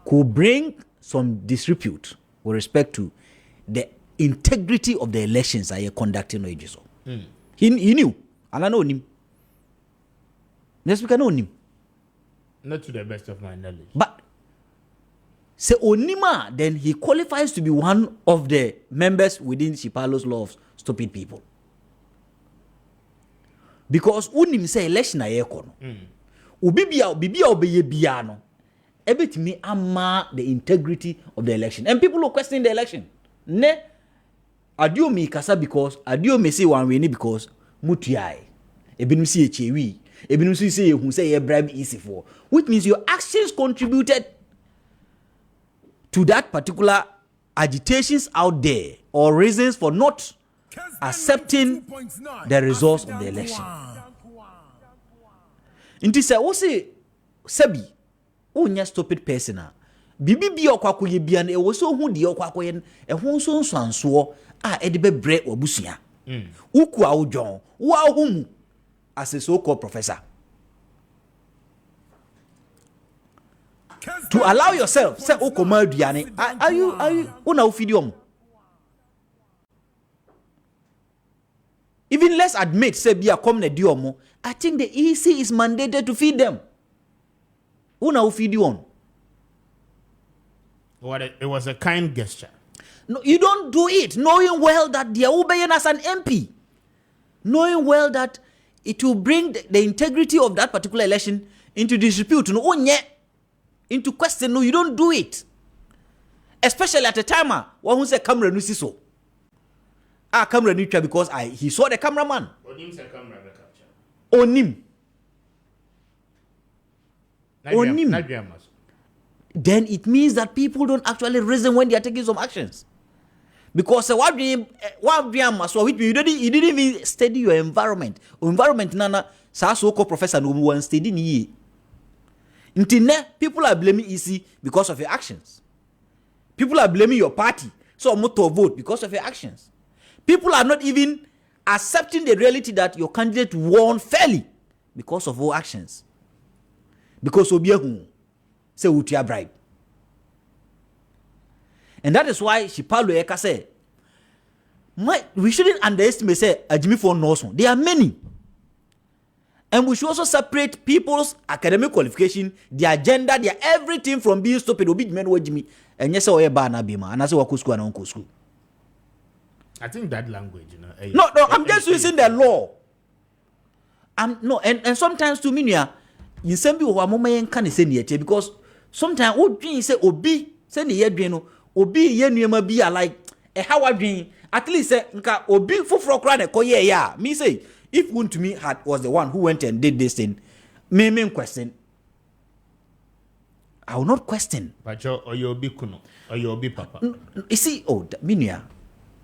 could bring some disrepute with respect to the integrity of the elections that you're conducting. He knew, and I know him. Yes, we can know him. Not to the best of my knowledge. But say Onima, then he qualifies to be one of the members within Chipalo's law of stupid people. Because unim say election na yeko no. Ubibia obeye bia no. Ebetimi ama the integrity of the election. And people will question the election. Ne adio mi kasa because adio me say one way because mutuai. Ebinum si echewi. Ebinum si say hu say ye bribe easy for. Which means your actions contributed to that particular agitations out there or reasons for not accepting the results of the election. Inti say wo say sabi onya stupid person a bibi bi okwakoye bia na e wo so hu de okwakoye e ho so nsanso a e de bebre obusua. Uku a wodwon wo ahumu as a so-called professor. To allow yourself say okoma aduane are you una ofidium. Even let's admit say bia come na diomo, I think the EC is mandated to feed them. Una ofidium. What it was a kind gesture. No, you don't do it knowing well that they are obeying as an MP. Knowing well that it will bring the integrity of that particular election into dispute. No, into question. No, you don't do it. Especially at a time when who say camera no see so. Camera no because he saw the cameraman. Onim say camera be capture. Onim. Then it means that people don't actually reason when they are taking some actions. Because what you didn't even study your environment. Environment nana so-called professor no one study ni. Intine people are blaming EC because of your actions. People are blaming your party. So to vote because of your actions. People are not even accepting the reality that your candidate won fairly because of your actions. Because obiahu say utia bribe. And that is why Shipalo Eka say, we shouldn't underestimate say Jimmy for Norson. There are many. And we should also separate people's academic qualification, their agenda, their everything from being stupid or big men with Jimmy. And yes, I bana bima. And I say wakusku and unkusku. I think that language, No, I'm just using the law. And sometimes to me, in some people who are more can say because sometimes what dream say obi say the year obi ye nuema be like a how I dream at least say nka obi fufro kra na koye ya me say if one to me was the one who went and did this thing me question I will not question. But you'll be kuno, or you'll be papa. You see, Minia,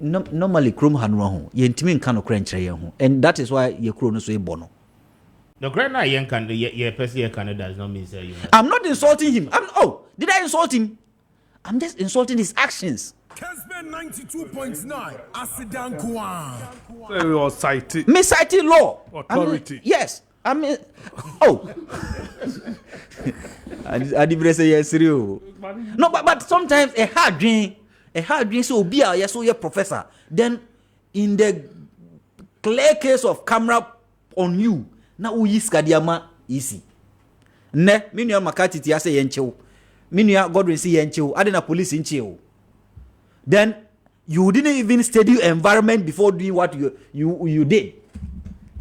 normally Krum Hanwahu, Yentimin Kano Crench, and that is why your crew is bono. The grand young can your person Canada does not mean say you. I'm not insulting him. Did I insult him? I'm just insulting his actions. Kessben 92.9 Asidan Kwan. Very well cited. Me cited law. Authority. Yes. I mean, I didn't say yes, no, but sometimes a hard dream so be a yes, so your professor. Then, in the clear case of camera on you, now we is Kadiama easy. Ne, Minia Makati Tia say yencho, Minia Godwin see yencho, I didn't police in chill. Then you didn't even study your environment before doing what you did.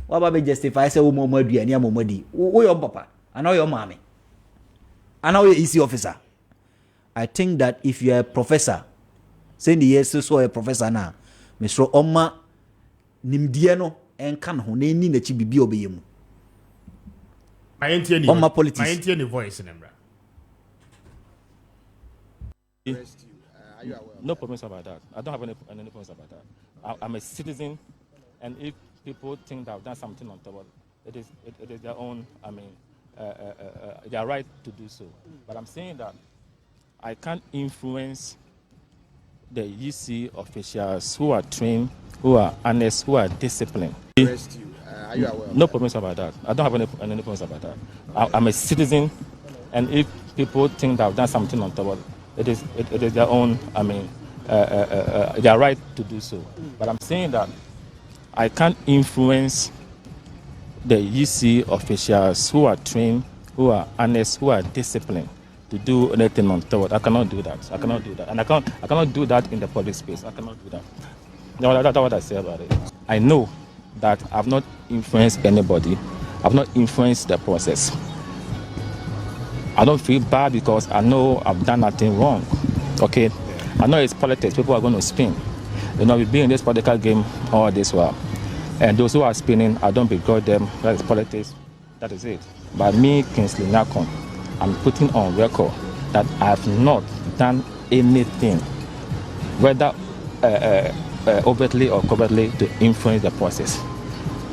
What about me justify say Momodi and Yamomodi? Who your papa? I know your mommy. I know your EC officer. I think that if you're a professor, saying the yes, so a professor now, Mr. Oma Nimdiano and Kanho, they need the chibi obeyum. My entity Oma politics. My entity voice in them. No problems about that. I don't have any problems about that. I'm a citizen, and if people think that I've done something on top, it is their own. I mean, their right to do so. But I'm saying that I can't influence the EC officials who are trained, who are honest, who are disciplined. Are you aware? No problems about that. I don't have any problems about that. I'm a citizen, and if people think that I've done something on top, it is their own. I mean, their right to do so. But I'm saying that I can't influence the EC officials who are trained, who are honest, who are disciplined to do anything untoward. I cannot do that. I cannot do that, and I cannot do that in the public space. I cannot do that. That's what I say about it. I know that I've not influenced anybody. I've not influenced the process. I don't feel bad because I know I've done nothing wrong. Okay, I know it's politics. People are going to spin. You know, we've been in this political game all this while, and those who are spinning, I don't begrudge them. That is politics. That is it. But me, Kingsley Nakon, I'm putting on record that I have not done anything, whether overtly or covertly, to influence the process.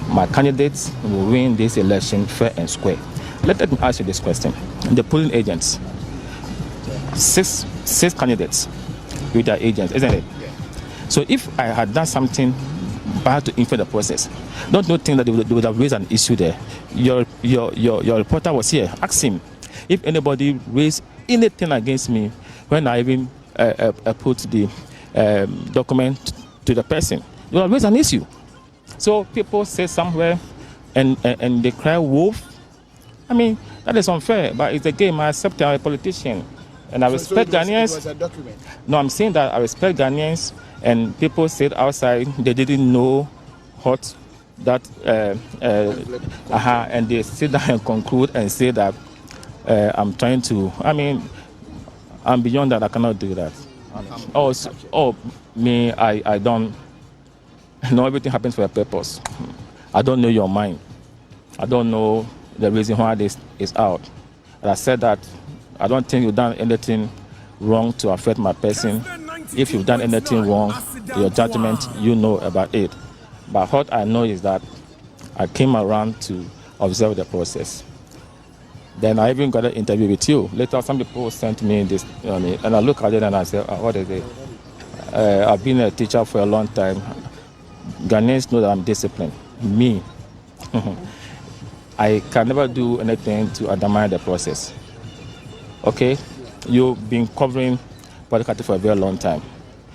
My candidates will win this election fair and square. Let me ask you this question. The polling agents, six candidates with their agents, isn't it? Yeah. So if I had done something bad to influence the process, don't you think that they would have raised an issue there? Your reporter was here. Ask him if anybody raised anything against me when I even put the document to the person. They would have raised an issue. So people say somewhere and they cry wolf. I mean, that is unfair, but it's a game. I accept I'm a politician, and I respect Ghanaians. It was a document. No, I'm saying that I respect Ghanaians, and people said outside they didn't know what that, and they sit down and conclude and say that I'm trying to. I mean, I'm beyond that. I cannot do that. I don't know. Everything happens for a purpose. I don't know your mind. I don't know the reason why this is out. And I said that I don't think you've done anything wrong to affect my person. If you've done anything wrong, your judgment, you know about it. But what I know is that I came around to observe the process. Then I even got an interview with you. Later, some people sent me this, and I look at it and I say, what is it? I've been a teacher for a long time. Ghanaians know that I'm disciplined. Me. I can never do anything to undermine the process. Okay? You've been covering politics for a very long time.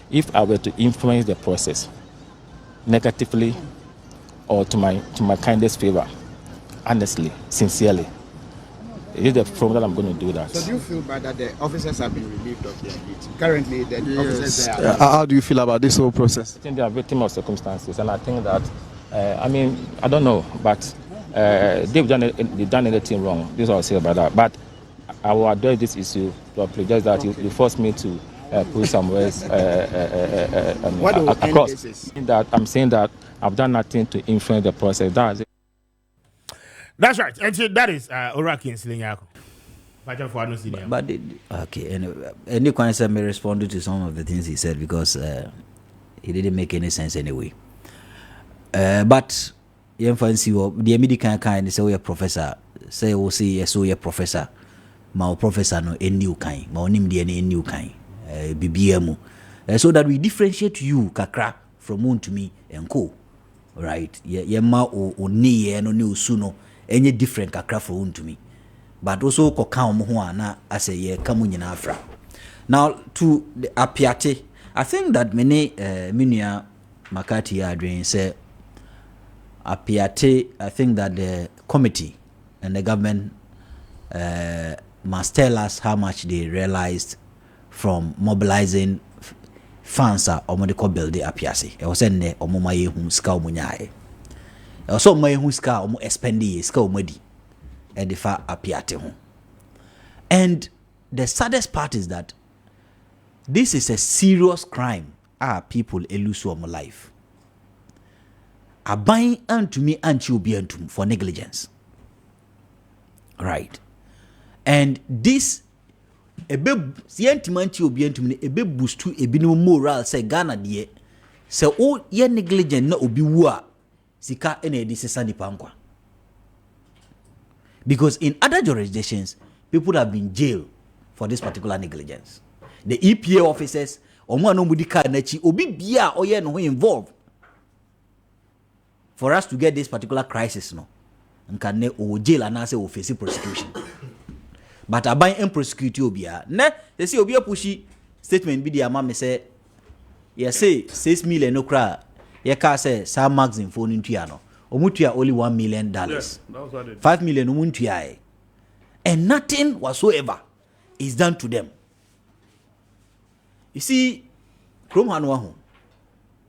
If I were to influence the process negatively or to my kindest favor, honestly, sincerely, it is the problem that I'm going to do that. So do you feel bad that the officers have been relieved of their duty? Currently, the officers there. How do you feel about this whole process? I think they are victim of circumstances, and I think that, I don't know, but they've done anything wrong. This is what I'll say about that. But I will address this issue to apologize that you forced me to put some words across. I'm saying that I've done nothing to influence the process. That's right. And that is Oraki and Slinyako. But okay, any question may respond to some of the things he said because he didn't make any sense anyway. But you fancy the American kind say we a professor, say we say yes we a professor, ma professor no a new kind, ma onim the any new kind, BBM, so that we differentiate you kakra from one to me and co. Right? Ye ma o ni no ni suno any different kakra from one to me. But also koka omo na ase ye kamu nyina afra. Now to the Appiah, I think that many minia Makati adwin say Appiah, I think that the committee and the government must tell us how much they realized from mobilizing funds or medical build the Appiah. I was saying omo ma yehu ska omo nyae. Also ma yehu ska omo expendi ska omo di. Edifa Appiah. And the saddest part is that this is a serious crime. People lose their life. Abain unto me anti obiantum for negligence. Right. And this ebe sientimanti obiantum ebe boost to ebino moral say Ghana die. Say o ye negligent na obi wu a sika ene edi sesa nipa nkwa. Because in other jurisdictions, people have been jailed for this particular negligence. The EPA officers, obi bia oye no involved. For us to get this particular crisis, no, nkane o jail and say o face prosecution. But abai en prosecute obia. Ne, they say obia pushi statement bi dia ma say, ye say 6 million no kra, ye ka say sa magazine phone ntua no. Omutua only $1 million. Yes, 5 million omutua. And nothing whatsoever is done to them. You see, Krom Hanwahu,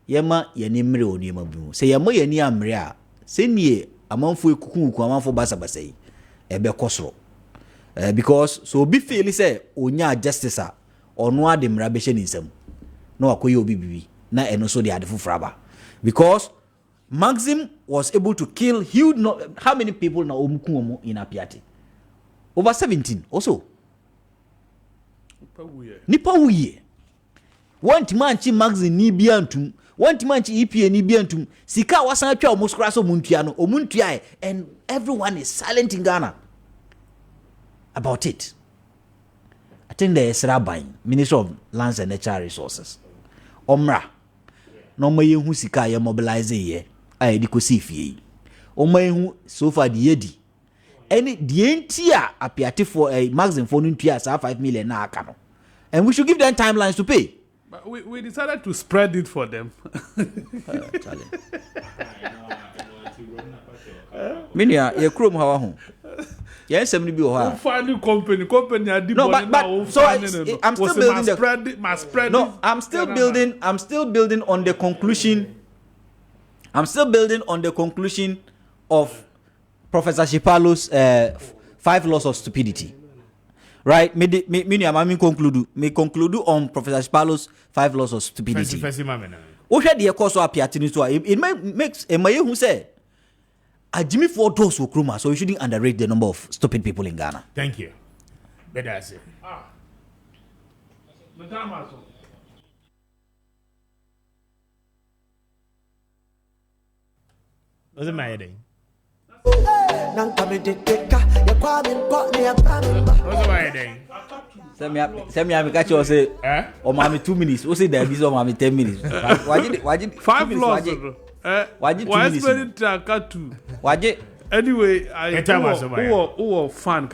Yema Yanimre or Nimabu. Say Yamo Yani Amria, send ye a month for Kuku, a month for Basabase, Ebe Kosro. Because so be fairly say, Onya justice or no dem rabation in some. No Akoyo BB, na and also the Adifu Fraba. Because Maxim was able to kill huge how many people na omukuomo in Appiah? Over 17 also. Nipa wuye. One timanchi Maxim ni biantum, one timanchi EPA ni biantum. Sika wasan atwa omuskra so muntua no, omuntua and everyone is silent in Ghana about it. I think the Esrabain, Minister of Lands and Natural Resources. Omra. No me yehu sika ye mobilize ye. I dikosi fie. Omahu so far the yedi. Any the entire Appiah for a maximum for ntua 5 million na aka. And we should give them timelines to pay. But we decided to spread it for them. Minia ye krom hawa ho. Yes, somebody be ho. Find company adi no, but so I'm still building I'm still building on the conclusion. I'm still building on the conclusion of Professor Shipalo's 5 laws of stupidity. Right? Me conclude on Professor Shipalo's 5 laws of stupidity. What had the course of Appiah to it makes a mayor who said, a Jimmy for those who kruma, so you shouldn't underrate the number of stupid people in Ghana. Thank you. Better I say. What's the matter? What's the matter? Send me a catch or say, or mommy 2 minutes. What's it that is or mommy 10 minutes? Why did 5 laws? Why did you spend it? Why anyway, I who fan.